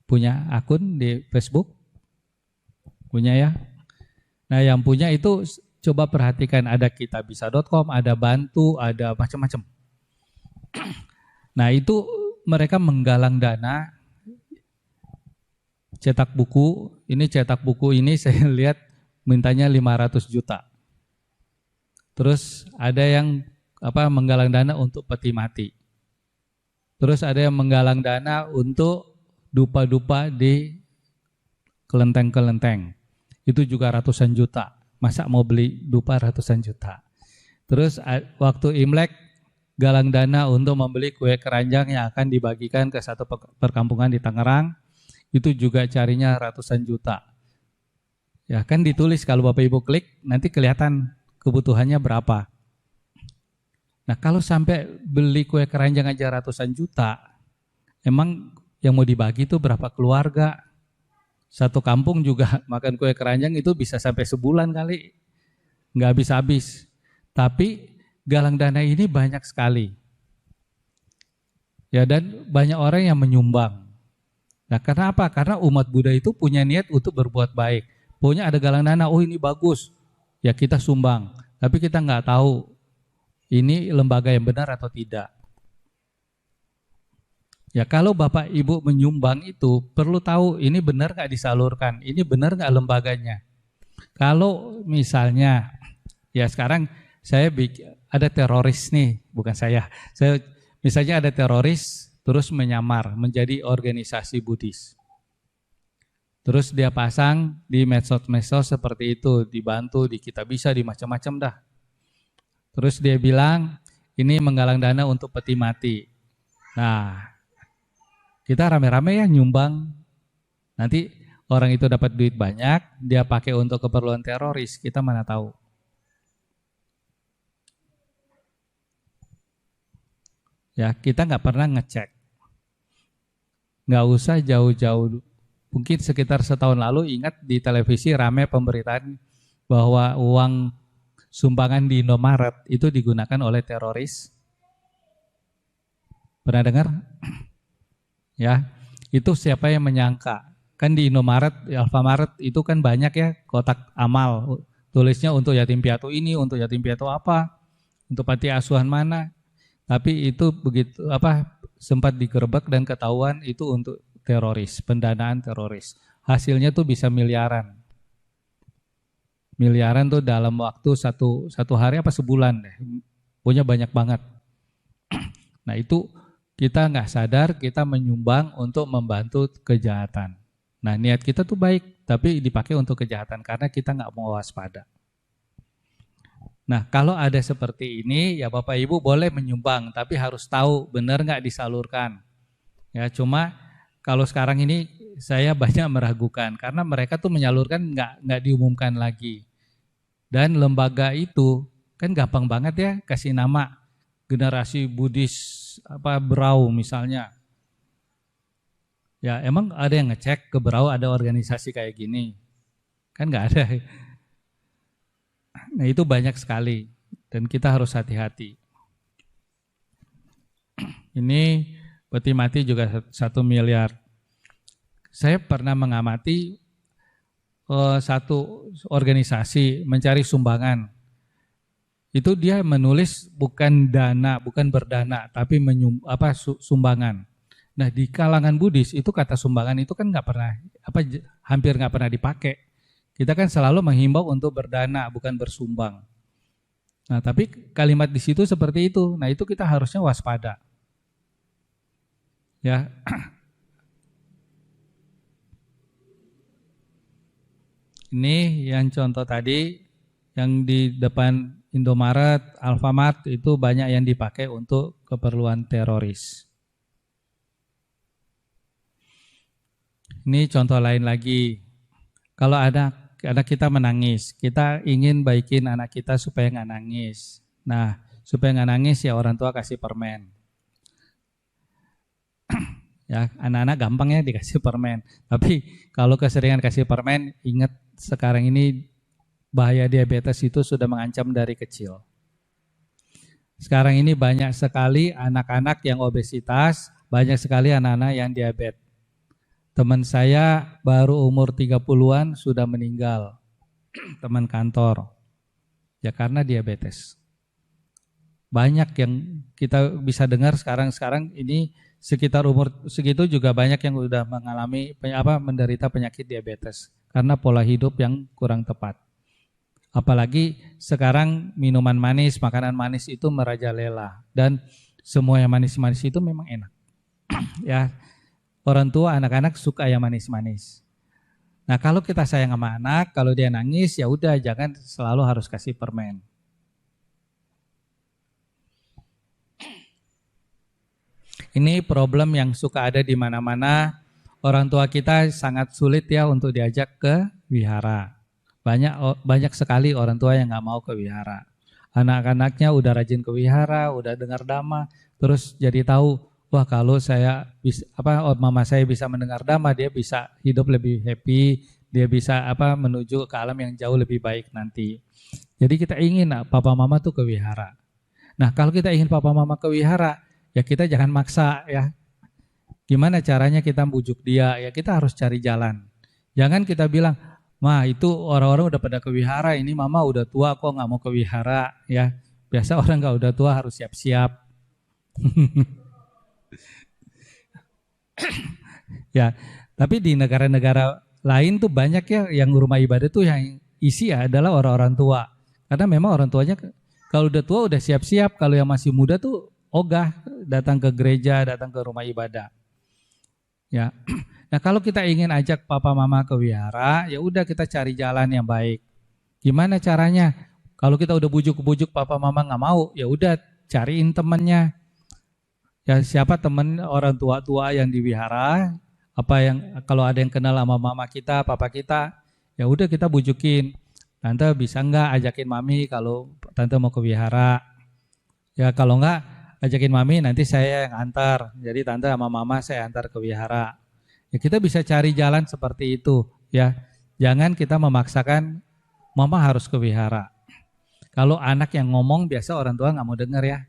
A: Punya akun di Facebook? Punya ya? Nah yang punya itu coba perhatikan, ada kitabisa.com, ada Bantu, ada macam-macam. Nah itu mereka menggalang dana, cetak buku ini saya lihat mintanya 500 juta. Terus ada yang menggalang dana untuk peti mati. Terus ada yang menggalang dana untuk dupa-dupa di kelenteng-kelenteng. Itu juga ratusan juta. Masa mau beli dupa ratusan juta. Terus waktu Imlek galang dana untuk membeli kue keranjang yang akan dibagikan ke satu perkampungan di Tangerang. Itu juga carinya ratusan juta. Ya kan ditulis kalau Bapak Ibu klik nanti kelihatan kebutuhannya berapa. Nah kalau sampai beli kue keranjang aja ratusan juta, emang yang mau dibagi itu berapa keluarga? Satu kampung juga makan kue keranjang itu bisa sampai sebulan kali, nggak habis-habis. Tapi galang dana ini banyak sekali. Ya dan banyak orang yang menyumbang. Nah karena apa? Karena umat Buddha itu punya niat untuk berbuat baik. Pokoknya ada galang dana, oh ini bagus, ya kita sumbang. Tapi kita nggak tahu ini lembaga yang benar atau tidak. Ya kalau Bapak Ibu menyumbang itu perlu tahu ini benar nggak disalurkan, ini benar nggak lembaganya. Kalau misalnya, ya sekarang saya ada teroris nih, bukan saya misalnya ada teroris terus menyamar menjadi organisasi Buddhis. Terus dia pasang di medsos-medsos seperti itu, dibantu, di Kitabisa, di macam-macam dah. Terus dia bilang, ini menggalang dana untuk peti mati. Nah, kita rame-rame ya nyumbang. Nanti orang itu dapat duit banyak, dia pakai untuk keperluan teroris, kita mana tahu. Ya, kita nggak pernah ngecek. Nggak usah jauh-jauh. Mungkin sekitar setahun lalu ingat di televisi rame pemberitaan bahwa uang sumbangan di Indomaret itu digunakan oleh teroris. Pernah dengar? Ya, itu siapa yang menyangka? Kan di Indomaret, di Alfamaret itu kan banyak ya kotak amal. Tulisnya untuk yatim piatu ini, untuk yatim piatu apa, untuk panti asuhan mana. Tapi itu begitu sempat digerebek dan ketahuan itu untuk teroris, pendanaan teroris. Hasilnya tuh bisa miliaran. Miliaran tuh dalam waktu satu hari apa sebulan deh. Punya banyak banget. Nah itu kita nggak sadar kita menyumbang untuk membantu kejahatan. Nah niat kita tuh baik, tapi dipakai untuk kejahatan karena kita nggak mau waspada. Nah kalau ada seperti ini ya Bapak Ibu boleh menyumbang, tapi harus tahu benar nggak disalurkan. Ya cuma kalau sekarang ini saya banyak meragukan karena mereka tuh menyalurkan nggak diumumkan lagi. Dan lembaga itu kan gampang banget ya kasih nama generasi Buddhis Berau misalnya. Ya emang ada yang ngecek ke Berau ada organisasi kayak gini? Kan nggak ada. Nah itu banyak sekali dan kita harus hati-hati. Ini peti mati juga 1 miliar. Saya pernah mengamati satu organisasi mencari sumbangan. Itu dia menulis bukan dana, bukan berdana, tapi sumbangan. Nah di kalangan Buddhis itu kata sumbangan itu kan nggak pernah, hampir nggak pernah dipakai. Kita kan selalu menghimbau untuk berdana, bukan bersumbang. Nah tapi kalimat di situ seperti itu. Nah itu kita harusnya waspada. Ya. Ini yang contoh tadi, yang di depan Indomaret, Alfamart itu banyak yang dipakai untuk keperluan teroris. Ini contoh lain lagi. Kalau ada kita menangis, kita ingin baikin anak kita supaya nggak nangis. Nah, supaya nggak nangis ya orang tua kasih permen. Ya, anak-anak gampang ya dikasih permen. Tapi kalau keseringan kasih permen, ingat sekarang ini bahaya diabetes itu sudah mengancam dari kecil. Sekarang ini banyak sekali anak-anak yang obesitas, banyak sekali anak-anak yang diabetes. Teman saya baru umur 30-an sudah meninggal, teman kantor, ya karena diabetes. Banyak yang kita bisa dengar sekarang ini sekitar umur segitu juga banyak yang sudah mengalami menderita penyakit diabetes karena pola hidup yang kurang tepat. Apalagi sekarang minuman manis, makanan manis itu merajalela dan semua yang manis-manis itu memang enak. Ya, orang tua anak-anak suka yang manis-manis. Nah, kalau kita sayang sama anak, kalau dia nangis ya udah jangan selalu harus kasih permen. Ini problem yang suka ada di mana-mana. Orang tua kita sangat sulit ya untuk diajak ke wihara. Banyak sekali orang tua yang nggak mau ke wihara. Anak-anaknya udah rajin ke wihara, udah dengar dhamma, terus jadi tahu, wah kalau saya bisa mama saya bisa mendengar dhamma, dia bisa hidup lebih happy, dia bisa menuju ke alam yang jauh lebih baik nanti. Jadi kita ingin papa mama tuh ke wihara. Nah, kalau kita ingin papa mama ke wihara, ya kita jangan maksa ya. Gimana caranya kita bujuk dia? Ya kita harus cari jalan. Jangan kita bilang, "Ma, itu orang-orang udah pada ke wihara, ini mama udah tua kok nggak mau ke wihara." Ya, biasa orang nggak udah tua harus siap-siap. Ya, tapi di negara-negara lain tuh banyak ya yang rumah ibadah tuh yang isi ya adalah orang-orang tua. Karena memang orang tuanya kalau udah tua udah siap-siap, kalau yang masih muda tuh ogah datang ke gereja, datang ke rumah ibadah. Ya. Nah, kalau kita ingin ajak papa mama ke wihara, ya udah kita cari jalan yang baik. Gimana caranya? Kalau kita udah bujuk-bujuk papa mama nggak mau, ya udah cariin temennya. Ya siapa temen orang tua-tua yang di wihara? Kalau ada yang kenal sama mama kita, papa kita, ya udah kita bujukin. Tante bisa nggak ajakin mami kalau tante mau ke wihara? Ya kalau nggak, ajakin mami nanti saya yang antar. Jadi tante sama mama saya antar ke wihara. Ya kita bisa cari jalan seperti itu ya. Jangan kita memaksakan mama harus ke wihara. Kalau anak yang ngomong biasa orang tua nggak mau dengar ya.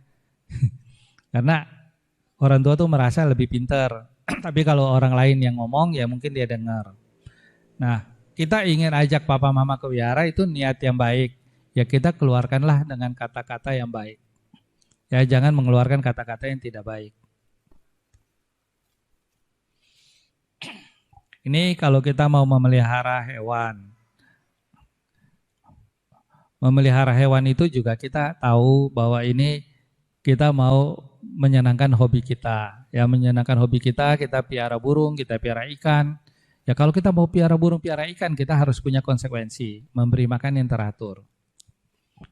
A: Karena orang tua tuh merasa lebih pintar. Tapi kalau orang lain yang ngomong ya mungkin dia dengar. Nah, kita ingin ajak papa mama ke wihara itu niat yang baik. Ya kita keluarkanlah dengan kata-kata yang baik. Ya jangan mengeluarkan kata-kata yang tidak baik. Ini kalau kita mau memelihara hewan. Memelihara hewan itu juga kita tahu bahwa ini kita mau menyenangkan hobi kita. Ya menyenangkan hobi kita piara burung, kita piara ikan. Ya kalau kita mau piara burung, piara ikan, kita harus punya konsekuensi. Memberi makan yang teratur.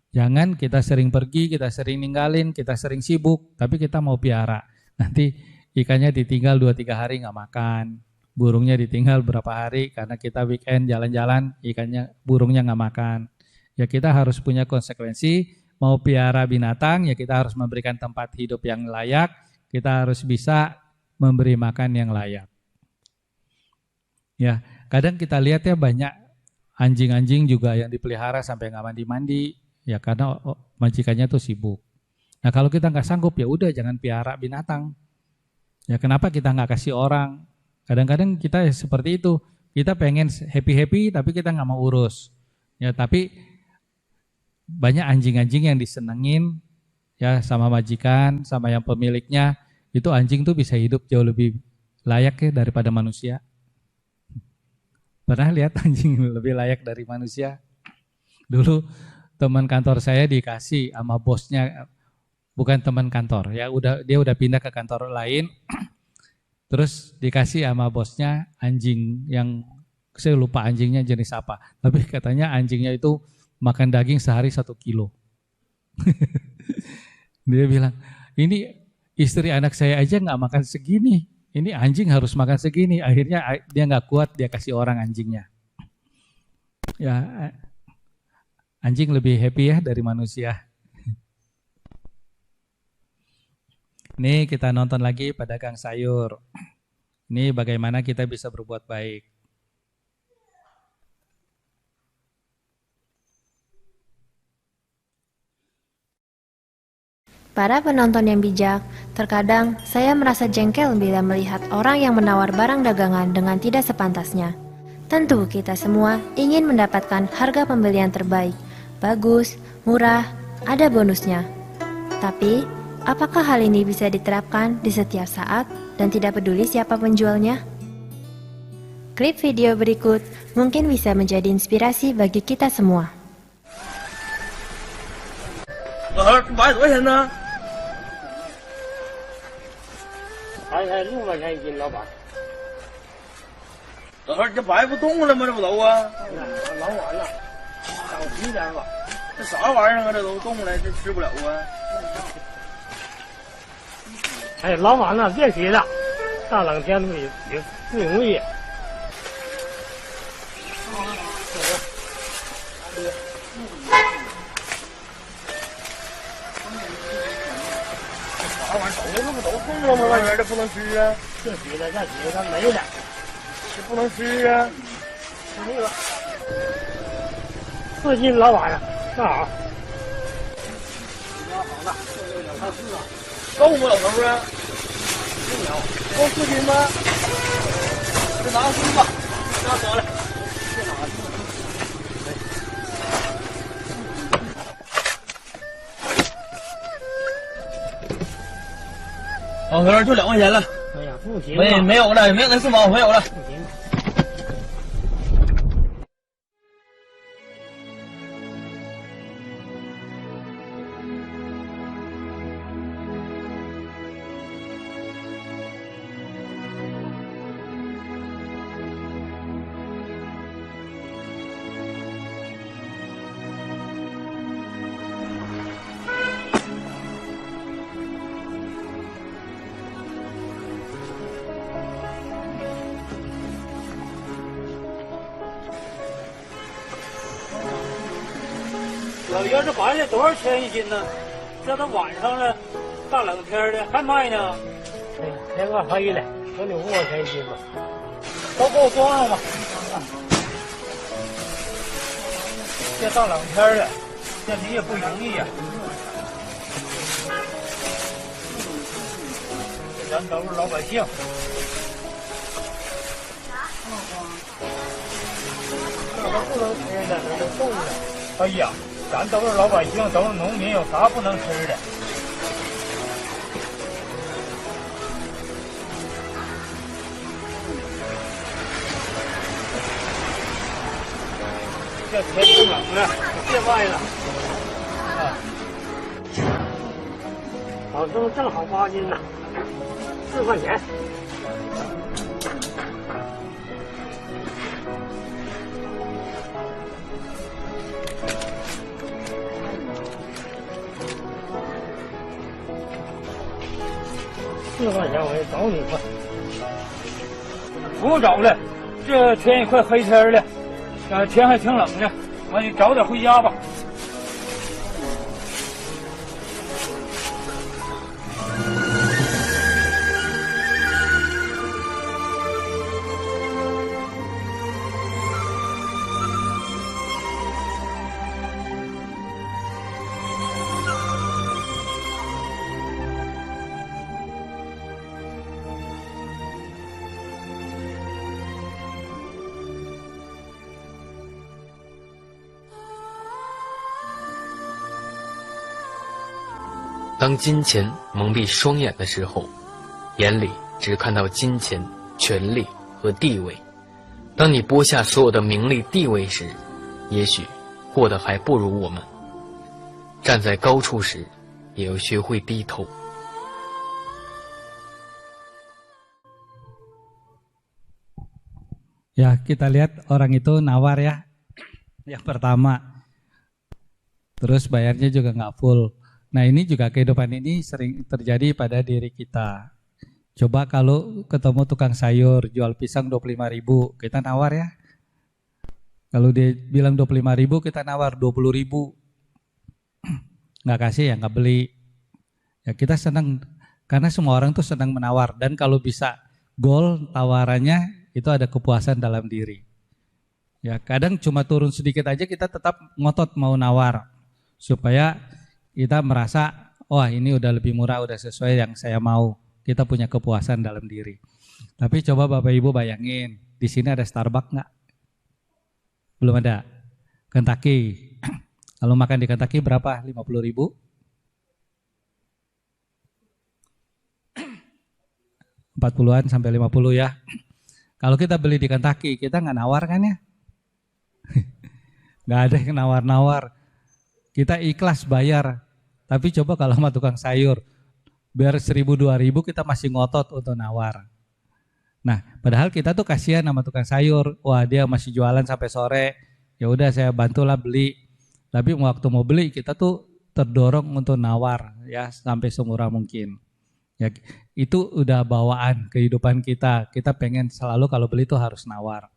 A: Jangan kita sering pergi, kita sering ninggalin, kita sering sibuk, tapi kita mau piara. Nanti ikannya ditinggal 2-3 hari nggak makan. Burungnya ditinggal berapa hari karena kita weekend jalan-jalan, burungnya nggak makan. Ya kita harus punya konsekuensi, mau piara binatang ya kita harus memberikan tempat hidup yang layak, kita harus bisa memberi makan yang layak. Ya kadang kita lihat ya banyak anjing-anjing juga yang dipelihara sampai nggak mandi-mandi, ya karena majikannya tuh sibuk. Nah kalau kita nggak sanggup ya udah jangan piara binatang. Ya kenapa kita nggak kasih orang? Kadang-kadang kita seperti itu, kita pengen happy-happy tapi kita nggak mau urus. Ya tapi banyak anjing-anjing yang disenengin ya sama majikan, sama yang pemiliknya. Itu anjing tuh bisa hidup jauh lebih layak ya daripada manusia. Pernah lihat anjing lebih layak dari manusia? Dulu teman kantor saya dikasih sama bosnya, bukan teman kantor ya, dia udah pindah ke kantor lain. Terus dikasih sama bosnya anjing yang saya lupa anjingnya jenis apa. Tapi katanya anjingnya itu makan daging sehari 1 kilo. Dia bilang, ini istri anak saya aja nggak makan segini. Ini anjing harus makan segini. Akhirnya dia nggak kuat, dia kasih orang anjingnya. Ya, anjing lebih happy ya dari manusia. Ini kita nonton lagi pedagang sayur. Ini bagaimana kita bisa berbuat baik.
E: Para penonton yang bijak, terkadang saya merasa jengkel bila melihat orang yang menawar barang dagangan dengan tidak sepantasnya. Tentu kita semua ingin mendapatkan harga pembelian terbaik, bagus, murah, ada bonusnya. Tapi, apakah hal ini bisa diterapkan di setiap saat dan tidak peduli siapa penjualnya? Klip video berikut mungkin bisa menjadi inspirasi bagi kita semua.
F: 老头儿，买多少钱呢？
B: 还6块钱一斤，老板。
F: 老头儿，这白不冻了吗？这不都啊？
B: 老晚了，早10点吧。
F: 这啥玩意儿啊？这都冻了，这吃不了啊。
B: 哎，老晚了，别提了，大冷天的也不容易。
F: 啥玩意儿？这不都冻了吗？外边这不能吃啊！
B: 这几个它没了，
F: 这不能吃啊！
B: 那个4斤老晚上正好。
F: 够吗，老头儿啊？够4斤吗？这拿个梳吧，拿走了。老头儿就2块钱了，
B: 哎呀，不行啊，
F: 没有了，没有那4毛，没有了。
B: 不行。
G: 老爷，这白菜多少钱1斤呢？这都晚上了，大冷天的还卖呢？
B: 哎呀，天快黑了，给你5块钱1斤吧。
G: 都给我装上吧。这大冷天的，这你也不容易呀、咱都是老百姓。
B: 这都不能吃的，这都冻了。
G: 哎呀，咱都是老百姓，都是农民，有啥不能吃的？这天不冷了，别卖了。
B: 老师正好8斤呢，4块钱。4块钱我也找你吧。
G: 不用找了，这天也快黑天了，天还挺冷呢，完你早点回家吧。
H: 当金钱蒙蔽双眼的时候，眼里只看到金钱、权力和地位。当你播下所有的名利地位时，也许过得还不如我们。站在高处时，也要学会低头。
A: Ya, kita lihat orang itu nawar ya. Yang pertama. Terus bayarnya juga nggak full. Nah, ini juga kehidupan ini sering terjadi pada diri kita. Coba kalau ketemu tukang sayur jual pisang 25.000, kita nawar ya. Kalau dia bilang 25.000, kita nawar 20.000. Nggak kasih ya nggak beli. Ya kita senang karena semua orang tuh senang menawar, dan kalau bisa goal tawarannya itu ada kepuasan dalam diri. Ya kadang cuma turun sedikit aja kita tetap ngotot mau nawar supaya kita merasa, wah ini udah lebih murah, udah sesuai yang saya mau. Kita punya kepuasan dalam diri. Tapi coba Bapak Ibu bayangin, di sini ada Starbucks nggak? Belum ada. Kentucky. Kalau makan di Kentucky berapa? 50.000? 40-an sampai 50 ya. Kalau kita beli di Kentucky, kita nggak nawar kan ya? Nggak ada yang nawar-nawar. Kita ikhlas bayar, tapi coba kalau sama tukang sayur, biar 1.000-2.000 kita masih ngotot untuk nawar. Nah, padahal kita tuh kasihan sama tukang sayur. Wah, dia masih jualan sampai sore. Ya udah saya bantulah beli. Tapi waktu mau beli kita tuh terdorong untuk nawar ya sampai semurah mungkin. Ya, itu udah bawaan kehidupan kita. Kita pengen selalu kalau beli tuh harus nawar.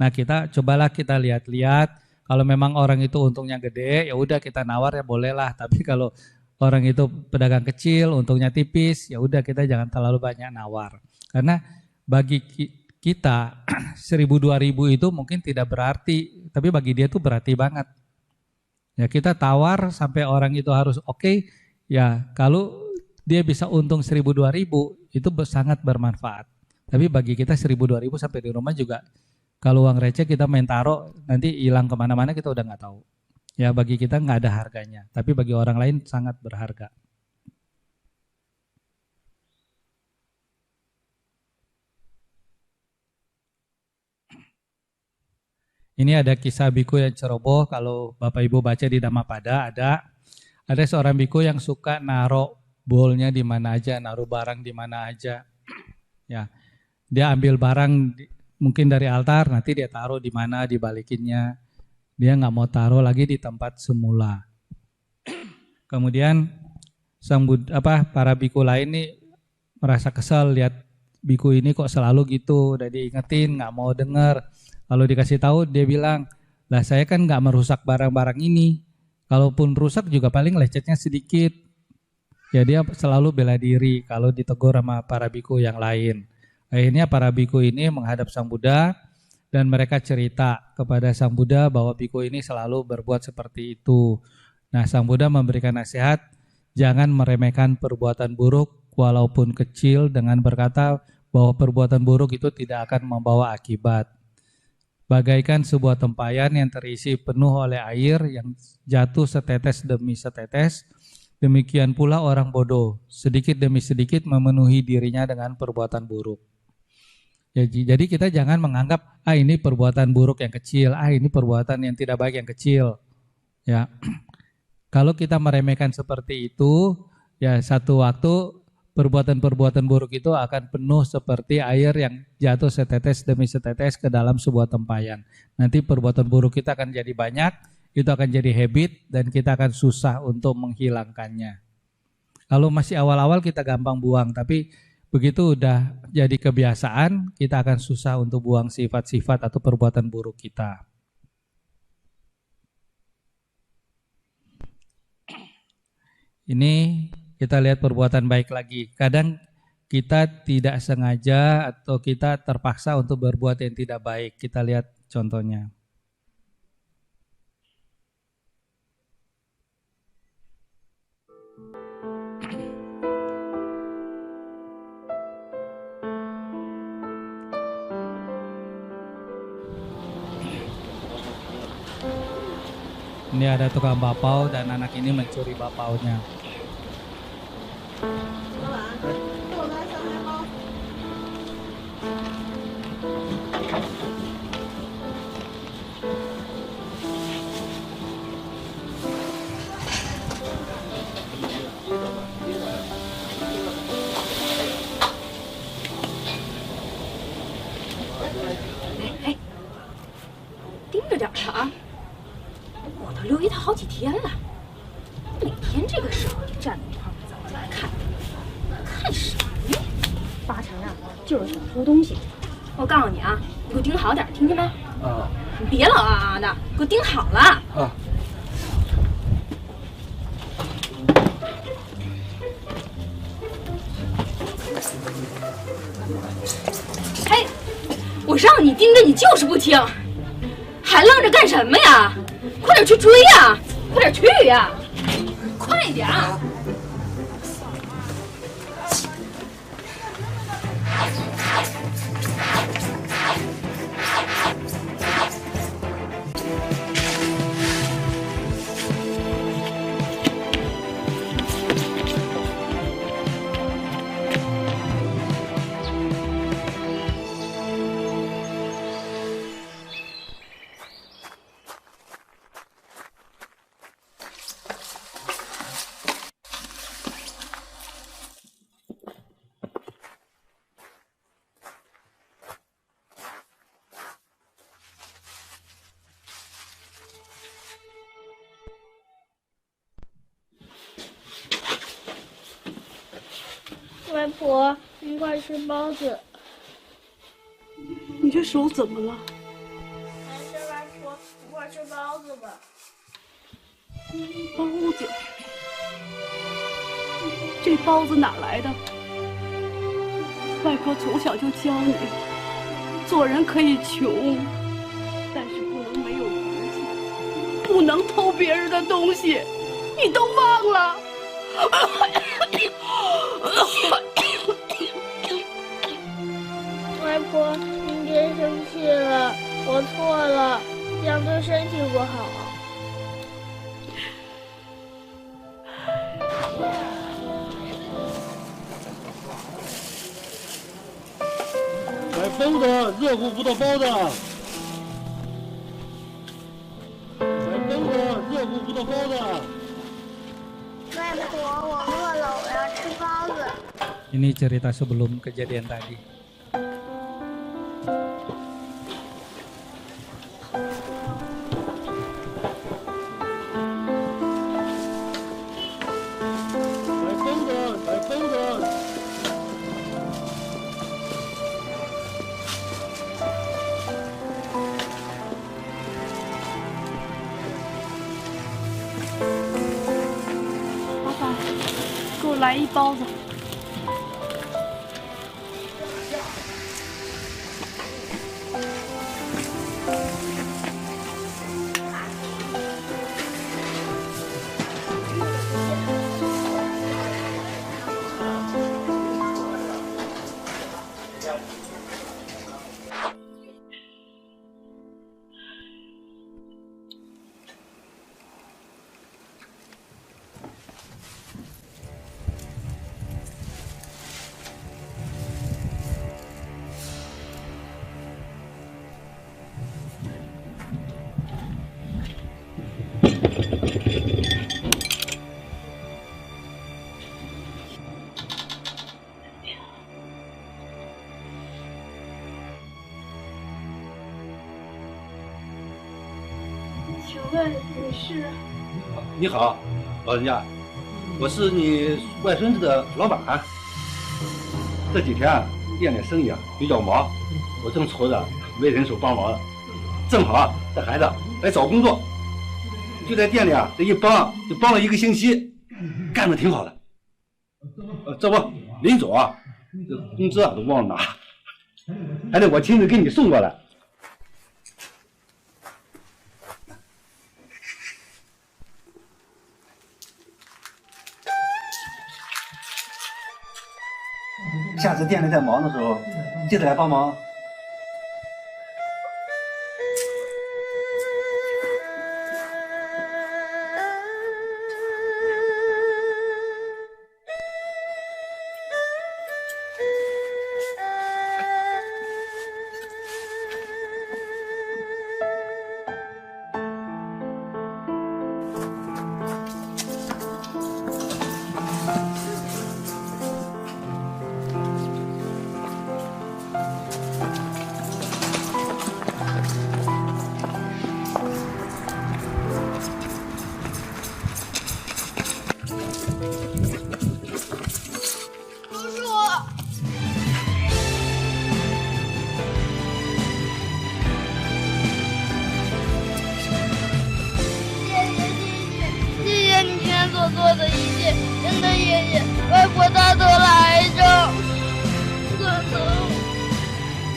A: Nah, cobalah kita lihat-lihat. Kalau memang orang itu untungnya gede, ya udah kita nawar ya bolehlah. Tapi kalau orang itu pedagang kecil, untungnya tipis, ya udah kita jangan terlalu banyak nawar. Karena bagi kita 1.000-2.000 itu mungkin tidak berarti, tapi bagi dia tuh berarti banget. Ya kita tawar sampai orang itu harus oke, ya kalau dia bisa untung 1.000-2.000 itu sangat bermanfaat. Tapi bagi kita 1.000-2.000 sampai di rumah juga kalau uang receh kita main taruh nanti hilang kemana-mana kita udah nggak tahu. Ya bagi kita nggak ada harganya, tapi bagi orang lain sangat berharga. Ini ada kisah biku yang ceroboh, kalau Bapak Ibu baca di Dhammapada ada seorang biku yang suka naruh bolnya di mana aja, naruh barang di mana aja. Ya, dia ambil barang mungkin dari altar, nanti dia taruh di mana, dibalikinnya. Dia nggak mau taruh lagi di tempat semula. Kemudian para biku lain nih merasa kesal lihat biku ini kok selalu gitu, udah diingetin nggak mau dengar. Kalau dikasih tahu dia bilang, lah saya kan nggak merusak barang-barang ini. Kalaupun rusak juga paling lecetnya sedikit. Ya dia selalu bela diri kalau ditegur sama para biku yang lain. Akhirnya para biku ini menghadap Sang Buddha dan mereka cerita kepada Sang Buddha bahwa biku ini selalu berbuat seperti itu. Nah, Sang Buddha memberikan nasihat, jangan meremehkan perbuatan buruk walaupun kecil dengan berkata bahwa perbuatan buruk itu tidak akan membawa akibat. Bagaikan sebuah tempayan yang terisi penuh oleh air yang jatuh setetes demi setetes, demikian pula orang bodoh, sedikit demi sedikit memenuhi dirinya dengan perbuatan buruk. Jadi kita jangan menganggap, ini perbuatan buruk yang kecil, ini perbuatan yang tidak baik yang kecil. Ya, kalau kita meremehkan seperti itu, ya satu waktu perbuatan-perbuatan buruk itu akan penuh seperti air yang jatuh setetes demi setetes ke dalam sebuah tempayan. Nanti perbuatan buruk kita akan jadi banyak, itu akan jadi habit dan kita akan susah untuk menghilangkannya. Kalau masih awal-awal kita gampang buang, tapi begitu udah jadi kebiasaan, kita akan susah untuk buang sifat-sifat atau perbuatan buruk kita. Ini kita lihat perbuatan baik lagi. Kadang kita tidak sengaja atau kita terpaksa untuk berbuat yang tidak baik. Kita lihat contohnya. Ini ada tukang bakpao dan anak ini mencuri bakpaonya.
I: 我让你盯着，你就是不听，还愣着干什么呀？快点去追呀！快点去呀！快一点！
C: 外婆，你快吃包子。
J: 你这手怎么了？
C: 没事，外婆，你快吃包子吧。
J: 包子？这包子哪来的？外婆从小就教你，做人可以穷，但是不能没有骨气，不能偷别人的东西，你都忘了？
C: 外婆，您别生气了，我错了，这样对身体不好。
F: 买包子，热乎乎的包子。买包子，热乎乎的包子。
C: 外婆，我饿了，我要吃包子。
A: Ini cerita sebelum kejadian tadi.
J: 给我来一包子。请问你是？
F: 你好，老人家，我是你外孙子的老板。这几天店里生意比较忙，我正愁着没人手帮忙了，正好这孩子来找工作，就在店里这一帮就帮了1个星期，干得挺好的。这不临走这工资都忘了拿，还得我亲自给你送过来。下次店里在忙的时候，记得来帮忙。
C: 所做的一切，真的，爷爷，外婆她得了癌症，可能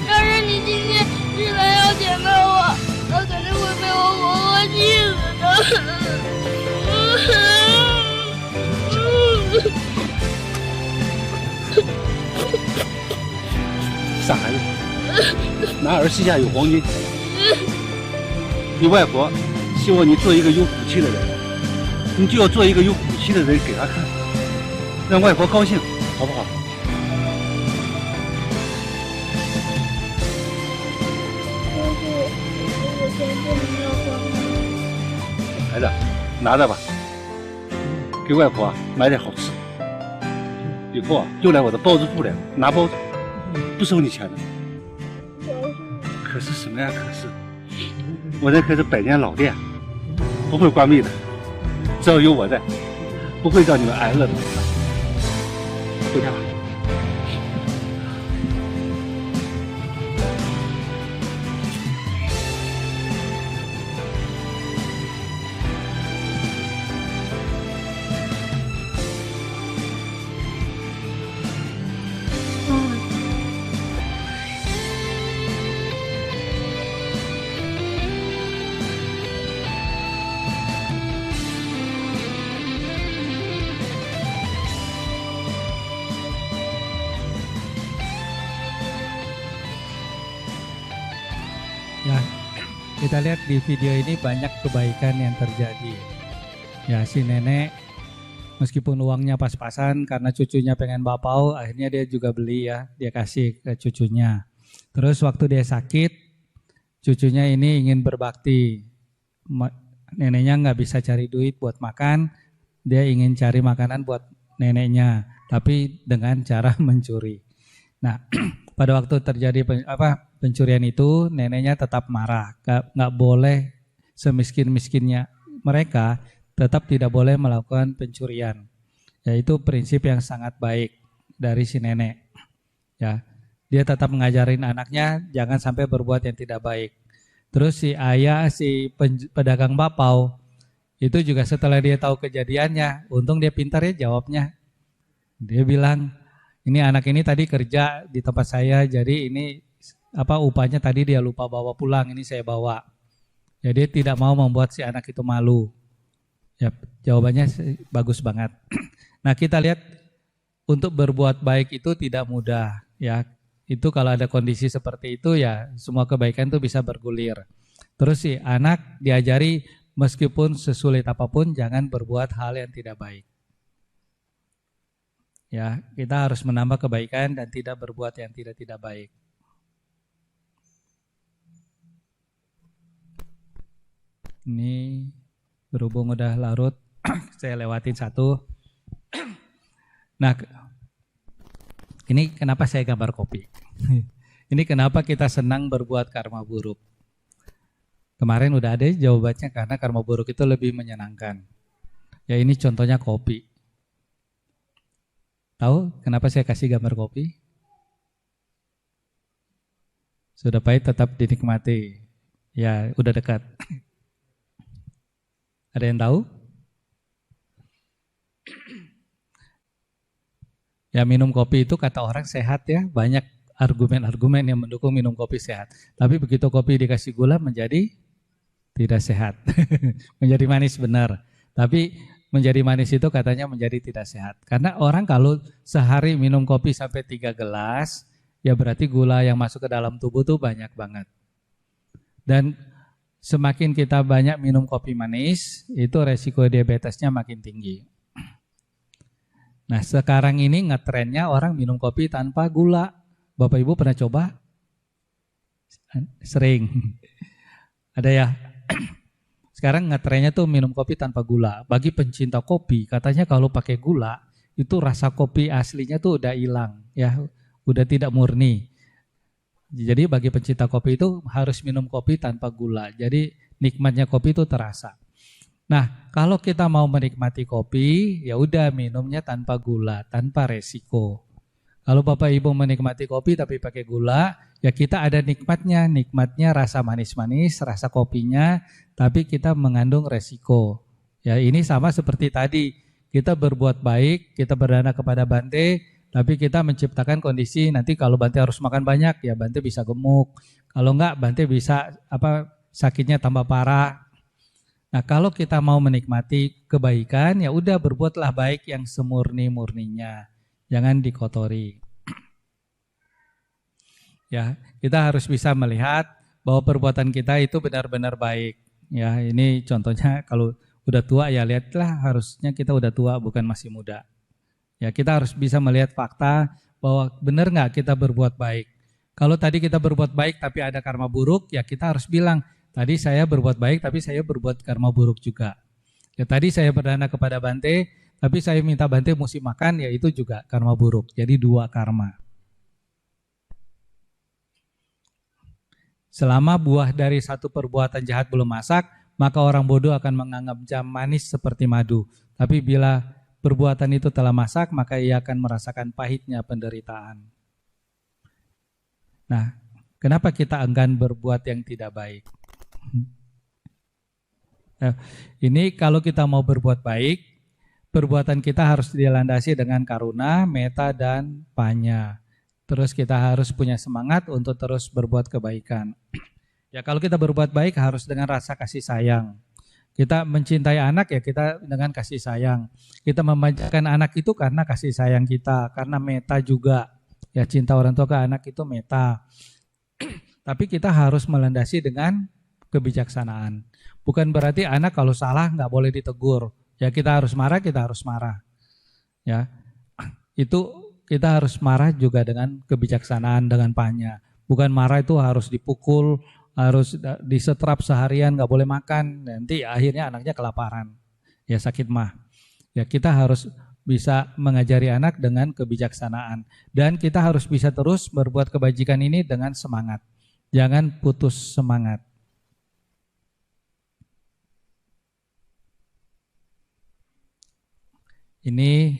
C: 要是你今天是来要检看我，她肯定会被我活活气死的。
F: 傻孩子，男儿膝下有黄金。你外婆希望你做一个有骨气的人，你就要做一个有骨气的人给她看，让外婆高兴，好不好？
C: 我钱不能要还。
F: 孩子，拿着吧，给外婆买点好吃。以后就来我的包子铺来拿包子，不收你钱的。可是什么呀？可是我这可是100年老店，不会关闭的，只要有我在，不会让你们挨饿的。回家吧。
A: Kita lihat di video ini banyak kebaikan yang terjadi. Ya, si nenek meskipun uangnya pas-pasan karena cucunya pengen bapau, akhirnya dia juga beli ya, dia kasih ke cucunya. Terus waktu dia sakit, cucunya ini ingin berbakti. Neneknya nggak bisa cari duit buat makan, dia ingin cari makanan buat neneknya, tapi dengan cara mencuri. Nah, pada waktu terjadi pencurian itu, neneknya tetap marah. Nggak boleh semiskin-miskinnya mereka, tetap tidak boleh melakukan pencurian. Yaitu prinsip yang sangat baik dari si nenek. Ya, dia tetap mengajarin anaknya jangan sampai berbuat yang tidak baik. Terus si ayah, si pedagang bapau, itu juga setelah dia tahu kejadiannya, untung dia pintar ya jawabnya. Dia bilang, ini anak ini tadi kerja di tempat saya, jadi ini upahnya tadi dia lupa bawa pulang, ini saya bawa. Jadi tidak mau membuat si anak itu malu. Ya, jawabannya bagus banget. Nah, kita lihat untuk berbuat baik itu tidak mudah, ya. Itu kalau ada kondisi seperti itu ya semua kebaikan itu bisa bergulir. Terus si anak diajari meskipun sesulit apapun jangan berbuat hal yang tidak baik. Ya, kita harus menambah kebaikan dan tidak berbuat yang tidak baik. Ini berhubung udah larut, saya lewatin satu. Nah, ini kenapa saya gambar kopi. Ini kenapa kita senang berbuat karma buruk. Kemarin udah ada jawabannya karena karma buruk itu lebih menyenangkan. Ya ini contohnya kopi. Tahu kenapa saya kasih gambar kopi? Sudah pahit tetap dinikmati. Ya udah dekat. Ada yang tahu? Ya minum kopi itu kata orang sehat ya, banyak argumen-argumen yang mendukung minum kopi sehat. Tapi begitu kopi dikasih gula menjadi tidak sehat. Menjadi manis benar. Tapi menjadi manis itu katanya menjadi tidak sehat. Karena orang kalau sehari minum kopi sampai 3 gelas, ya berarti gula yang masuk ke dalam tubuh tuh banyak banget. Dan semakin kita banyak minum kopi manis, itu resiko diabetesnya makin tinggi. Nah sekarang ini ngetrennya orang minum kopi tanpa gula. Bapak Ibu pernah coba? Sering. Ada ya? Sekarang ngetrennya tuh minum kopi tanpa gula. Bagi pencinta kopi, katanya kalau pakai gula, itu rasa kopi aslinya tuh udah hilang. Ya, udah tidak murni. Jadi bagi pencinta kopi itu harus minum kopi tanpa gula. Jadi nikmatnya kopi itu terasa. Nah, kalau kita mau menikmati kopi, ya udah minumnya tanpa gula, tanpa resiko. Kalau Bapak Ibu menikmati kopi tapi pakai gula, ya kita ada nikmatnya rasa manis-manis, rasa kopinya, tapi kita mengandung resiko. Ya ini sama seperti tadi, kita berbuat baik, kita berdana kepada Bante, tapi kita menciptakan kondisi nanti kalau Bante harus makan banyak, ya Bante bisa gemuk. Kalau enggak, Bante bisa sakitnya tambah parah. Nah kalau kita mau menikmati kebaikan, ya udah berbuatlah baik yang semurni-murninya, jangan dikotori. Ya kita harus bisa melihat bahwa perbuatan kita itu benar-benar baik. Ya ini contohnya kalau udah tua ya lihatlah harusnya kita udah tua bukan masih muda. Ya kita harus bisa melihat fakta bahwa benar nggak kita berbuat baik. Kalau tadi kita berbuat baik tapi ada karma buruk, ya kita harus bilang. Tadi saya berbuat baik tapi saya berbuat karma buruk juga. Ya tadi saya berdana kepada Bante tapi saya minta Bante mesti makan, ya itu juga karma buruk. Jadi 2 karma. Selama buah dari satu perbuatan jahat belum masak, maka orang bodoh akan menganggap jam manis seperti madu. Tapi bila perbuatan itu telah masak, maka ia akan merasakan pahitnya penderitaan. Nah, kenapa kita enggan berbuat yang tidak baik? Nah, ini kalau kita mau berbuat baik, perbuatan kita harus dilandasi dengan karuna, metta, dan panya. Terus kita harus punya semangat untuk terus berbuat kebaikan. Ya kalau kita berbuat baik harus dengan rasa kasih sayang. Kita mencintai anak ya kita dengan kasih sayang. Kita memanjakan anak itu karena kasih sayang kita, karena metta juga. Ya cinta orang tua ke anak itu metta. Tapi kita harus melandasi dengan kebijaksanaan. Bukan berarti anak kalau salah nggak boleh ditegur. Ya kita harus marah, kita harus marah. Ya, itu kita harus marah juga dengan kebijaksanaan, dengan panya. Bukan marah itu harus dipukul, harus disetrap seharian, nggak boleh makan. Nanti akhirnya anaknya kelaparan, ya sakit mah. Ya kita harus bisa mengajari anak dengan kebijaksanaan. Dan kita harus bisa terus berbuat kebajikan ini dengan semangat. Jangan putus semangat. Ini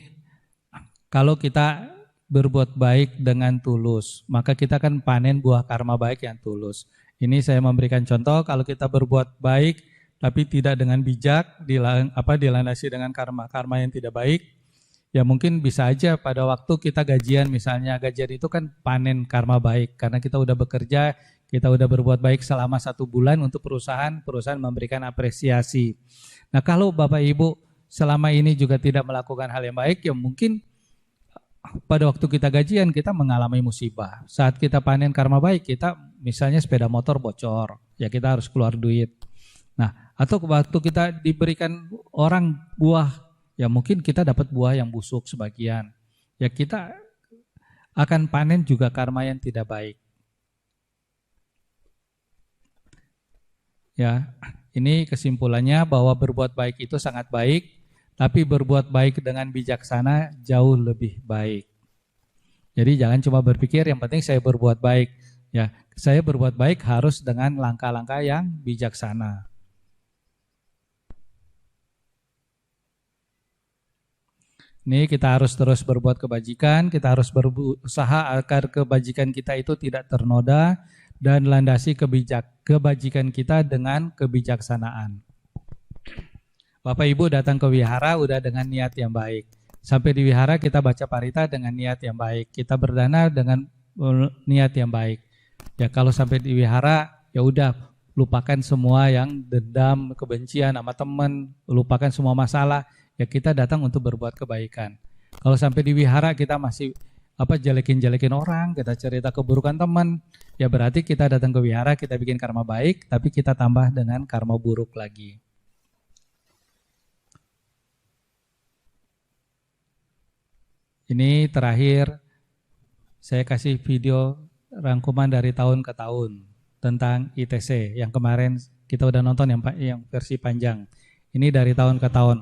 A: kalau kita berbuat baik dengan tulus, maka kita akan panen buah karma baik yang tulus. Ini saya memberikan contoh, kalau kita berbuat baik tapi tidak dengan bijak, dilandasi dengan karma-karma yang tidak baik, ya mungkin bisa aja pada waktu kita gajian, misalnya gajian itu kan panen karma baik, karena kita udah bekerja, kita udah berbuat baik selama 1 bulan untuk perusahaan memberikan apresiasi. Nah kalau Bapak Ibu selama ini juga tidak melakukan hal yang baik, ya mungkin pada waktu kita gajian kita mengalami musibah. Saat kita panen karma baik, kita misalnya sepeda motor bocor, ya kita harus keluar duit. Nah, atau waktu kita diberikan orang buah, ya mungkin kita dapat buah yang busuk sebagian. Ya kita akan panen juga karma yang tidak baik. Ya, ini kesimpulannya bahwa berbuat baik itu sangat baik, tapi berbuat baik dengan bijaksana jauh lebih baik. Jadi jangan cuma berpikir yang penting saya berbuat baik. Ya, saya berbuat baik harus dengan langkah-langkah yang bijaksana. Ini kita harus terus berbuat kebajikan, kita harus berusaha agar kebajikan kita itu tidak ternoda dan landasi kebajikan kita dengan kebijaksanaan. Bapak Ibu datang ke wihara udah dengan niat yang baik. Sampai di wihara kita baca parita dengan niat yang baik. Kita berdana dengan niat yang baik. Ya kalau sampai di wihara ya udah lupakan semua yang dendam, kebencian sama teman, lupakan semua masalah. Ya kita datang untuk berbuat kebaikan. Kalau sampai di wihara kita masih jelekin-jelekin orang, kita cerita keburukan teman, ya berarti kita datang ke wihara, kita bikin karma baik, tapi kita tambah dengan karma buruk lagi. Ini terakhir saya kasih video rangkuman dari tahun ke tahun tentang ITC. Yang kemarin kita udah nonton yang versi panjang. Ini dari tahun ke tahun.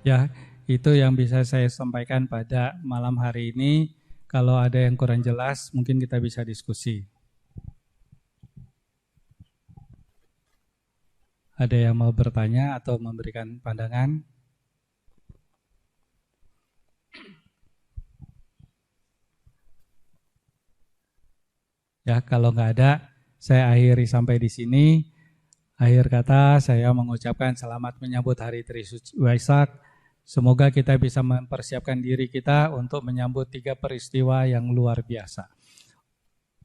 A: Ya, itu yang bisa saya sampaikan pada malam hari ini. Kalau ada yang kurang jelas, mungkin kita bisa diskusi. Ada yang mau bertanya atau memberikan pandangan? Ya, kalau nggak ada, saya akhiri sampai di sini. Akhir kata saya mengucapkan selamat menyambut Hari Trisuci Waisak. Semoga kita bisa mempersiapkan diri kita untuk menyambut 3 peristiwa yang luar biasa.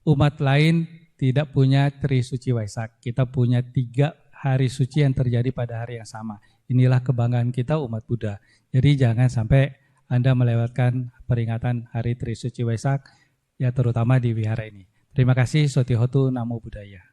A: Umat lain tidak punya Trisuci Waisak. Kita punya 3 hari suci yang terjadi pada hari yang sama. Inilah kebanggaan kita umat Buddha. Jadi jangan sampai Anda melewatkan peringatan Hari Trisuci Waisak, ya terutama di wihara ini. Terima kasih. Sotihotu Namo Buddhaya.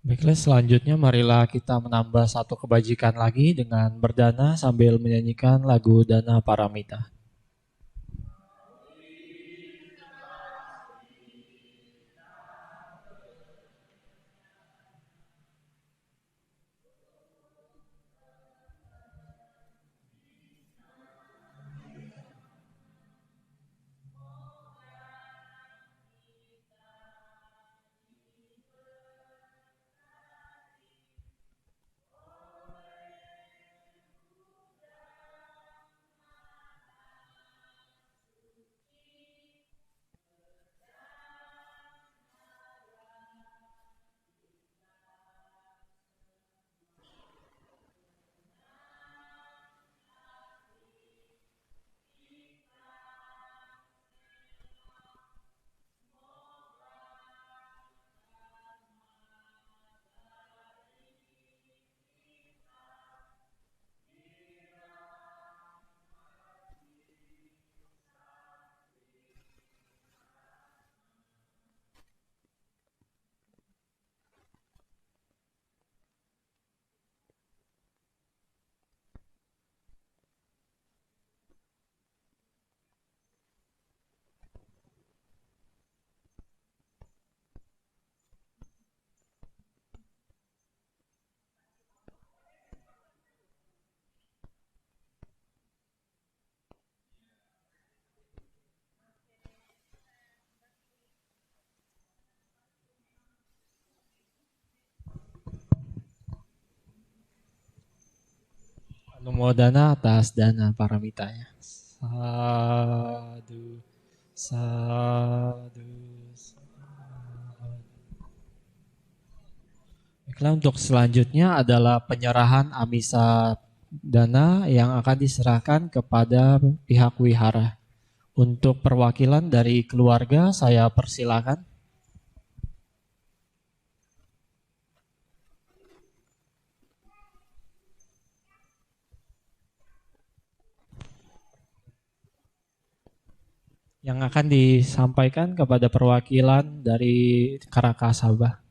K: Baiklah, selanjutnya marilah kita menambah 1 kebajikan lagi dengan berdana sambil menyanyikan lagu Dana Paramita. Anumodana atas dana paramitanya. Sadu, sadu, sadu. Baiklah, untuk selanjutnya adalah penyerahan amisa dana yang akan diserahkan kepada pihak wihara. Untuk perwakilan dari keluarga saya persilakan. Yang akan disampaikan kepada perwakilan dari Karaka Sabah.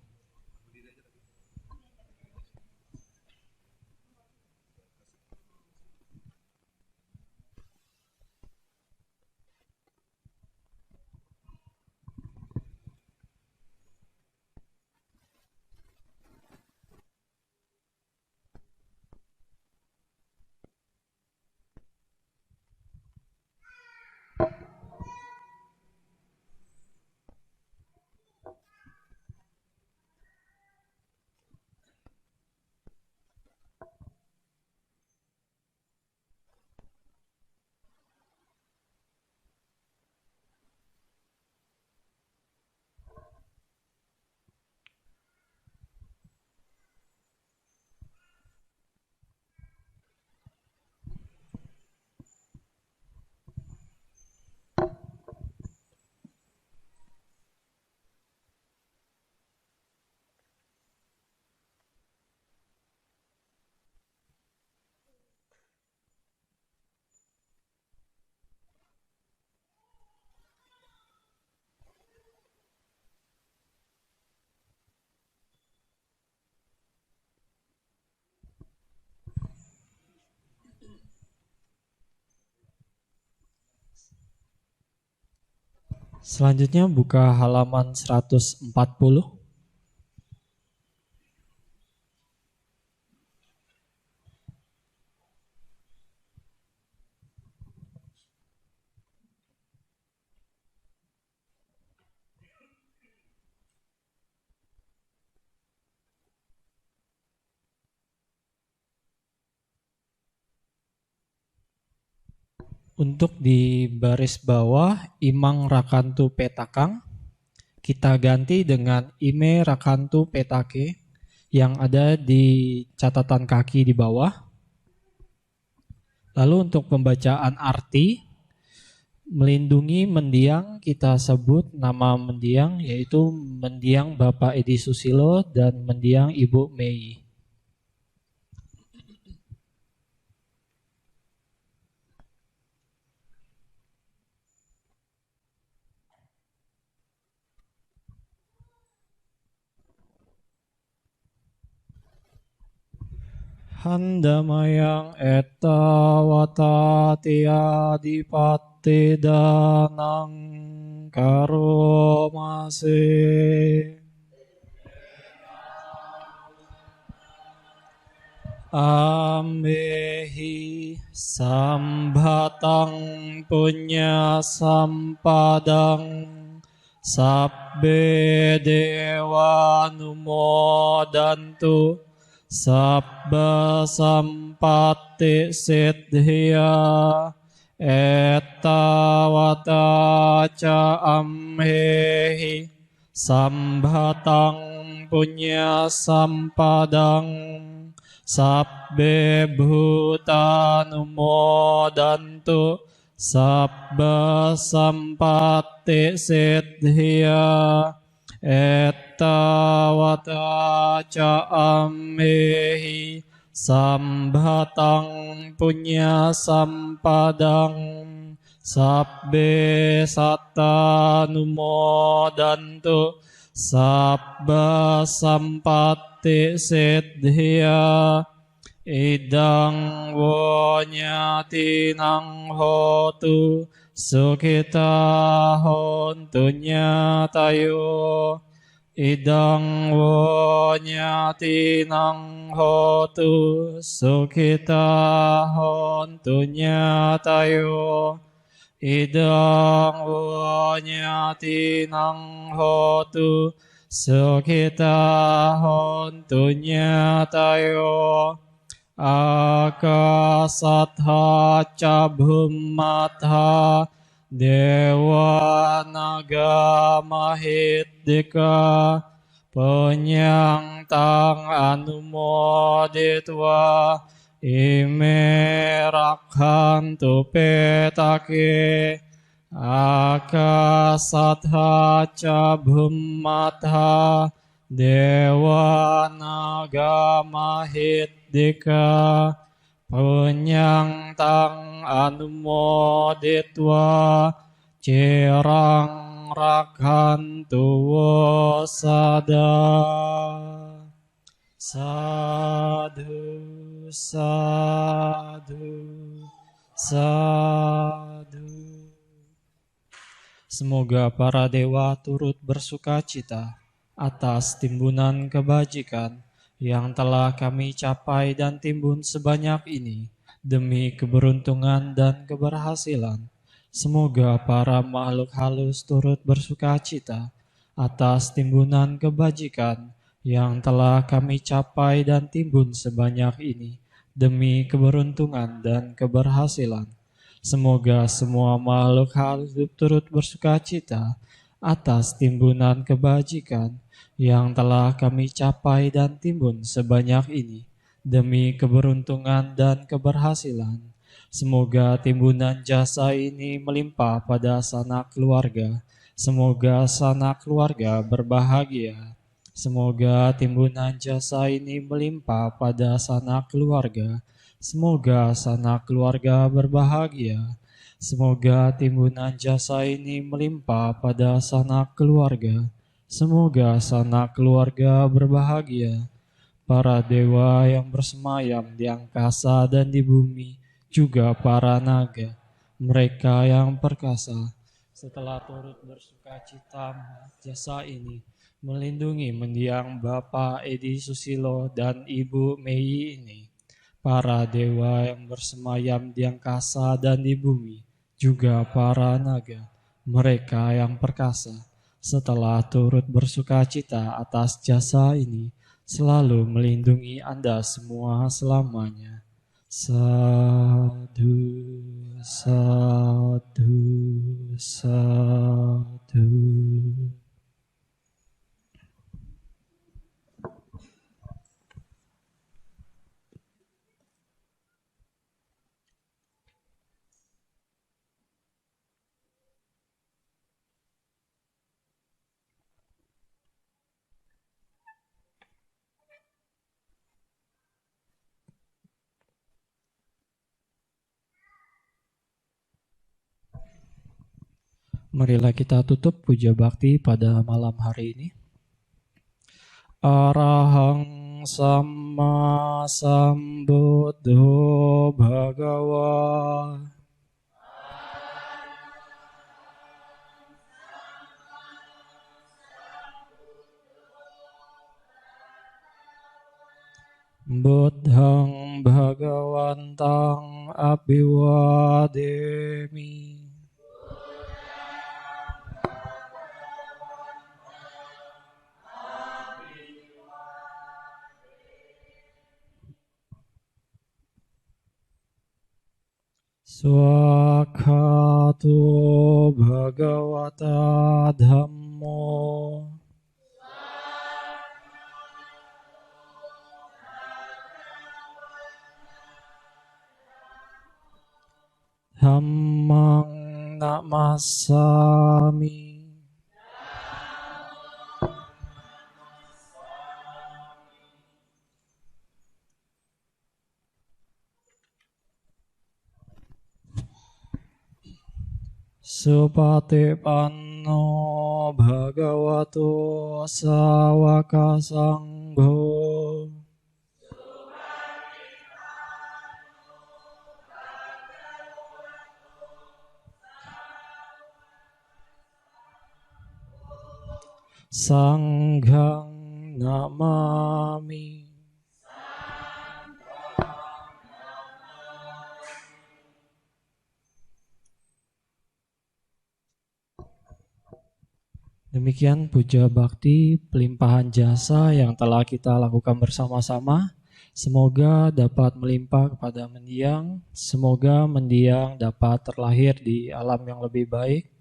K: Selanjutnya buka halaman 140. Untuk di baris bawah Imang Rakantu Petakang kita ganti dengan Ime Rakantu Petake yang ada di catatan kaki di bawah. Lalu untuk pembacaan arti, melindungi mendiang kita sebut nama mendiang yaitu mendiang Bapak Edi Susilo dan mendiang Ibu Mei. Handamayang eta watatia dipati danang karomase. Ambehi sambatang punya sampadang sabbe dewa numodantu sabba sampati siddhya etawataca amhehi sambhatang punya sampadang sabbe bhutanumodantu sabba sampati siddhya etawataca amhehi sambhatang punya sampadang sabbe sattanumodantu sabba sampati siddhya idang wonyatinang hotu Sukita hontu nyatayo idang wonyatinang hotu sukita hontu nyatayo idang wonyatinang hotu sukita hontu nyatayo akasatha cabhumatha dewa naga mahiddika penyang tang anumoditwa ime rakhantu petake akasatha cabhumatha dewa naga mahiddika penyang tang anumoditwa cirang rakhantu wasada. Sadhu, sadhu, sadhu. Semoga para dewa turut bersuka cita atas timbunan kebajikan yang telah kami capai dan timbun sebanyak ini demi keberuntungan dan keberhasilan. Semoga para makhluk halus turut bersuka cita atas timbunan kebajikan yang telah kami capai dan timbun sebanyak ini demi keberuntungan dan keberhasilan. Semoga semua makhluk halus turut bersuka cita atas timbunan kebajikan yang telah kami capai dan timbun sebanyak ini demi keberuntungan dan keberhasilan. Semoga timbunan jasa ini melimpah pada sanak keluarga. Semoga sanak keluarga berbahagia. Semoga timbunan jasa ini melimpah pada sanak keluarga. Semoga sanak keluarga berbahagia. Semoga timbunan jasa ini melimpah pada sanak keluarga. Semoga sanak keluarga berbahagia. Para dewa yang bersemayam di angkasa dan di bumi, juga para naga, mereka yang perkasa, setelah turut bersuka cita jasa ini, melindungi mendiang Bapak Edi Susilo dan Ibu Mei ini, para dewa yang bersemayam di angkasa dan di bumi, juga para naga, mereka yang perkasa, setelah turut bersuka cita atas jasa ini, selalu melindungi Anda semua selamanya. Sadu, sadu, sadu. Marilah kita tutup puja bakti pada malam hari ini. Arahang Sama Sambuddho Bhagawa. Buddhang Bhagawantang Abhiwademi. Swakhato Bhagavata Dhammo. Dhammang Namasami. Supatipanno Bhagavato Sawaka Sangho. Sanghang Namami. Demikian puja bakti pelimpahan jasa yang telah kita lakukan bersama-sama. Semoga dapat melimpah kepada mendiang. Semoga mendiang dapat terlahir di alam yang lebih baik.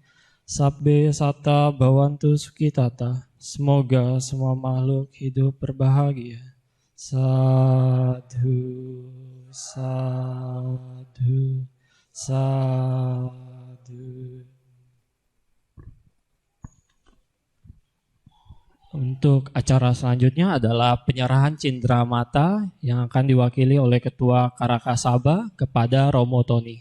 K: Sabbe sata bhavantu sukhitata. Semoga semua makhluk hidup berbahagia. Sadhu, sadhu, sadhu. Untuk acara selanjutnya adalah penyerahan cindera mata yang akan diwakili oleh Ketua Karakasaba kepada Romo Tony.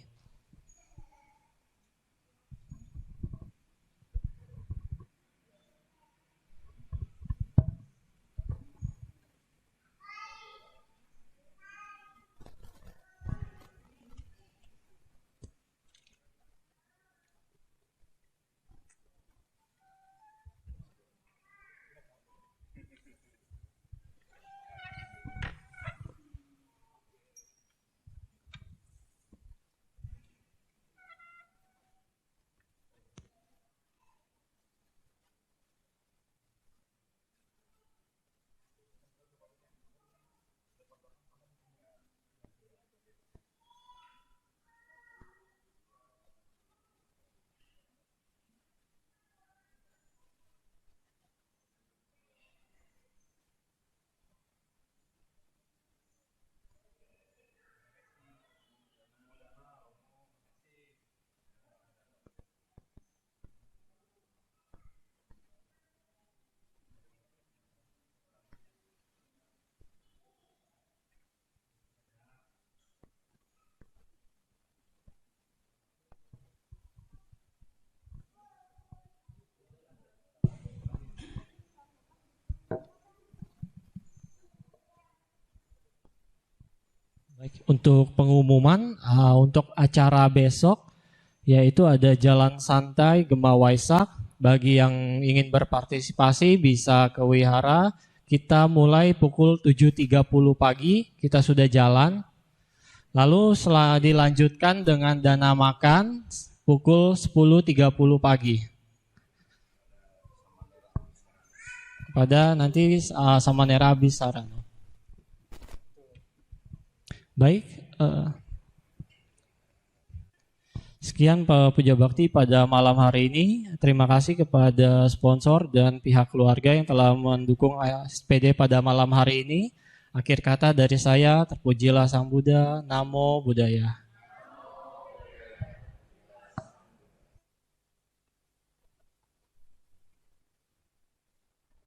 K: Baik, untuk pengumuman untuk acara besok yaitu ada jalan santai Gema Waisak. Bagi yang ingin berpartisipasi bisa ke wihara. Kita mulai pukul 7.30 pagi, kita sudah jalan. Lalu setelah dilanjutkan dengan dana makan pukul 10.30 pagi. Pada nanti Samanera Abhisarana. Baik, sekian Pak Puja Bakti pada malam hari ini. Terima kasih kepada sponsor dan pihak keluarga yang telah mendukung SPD pada malam hari ini. Akhir kata dari saya, terpujilah Sang Buddha, Namo Buddhaya.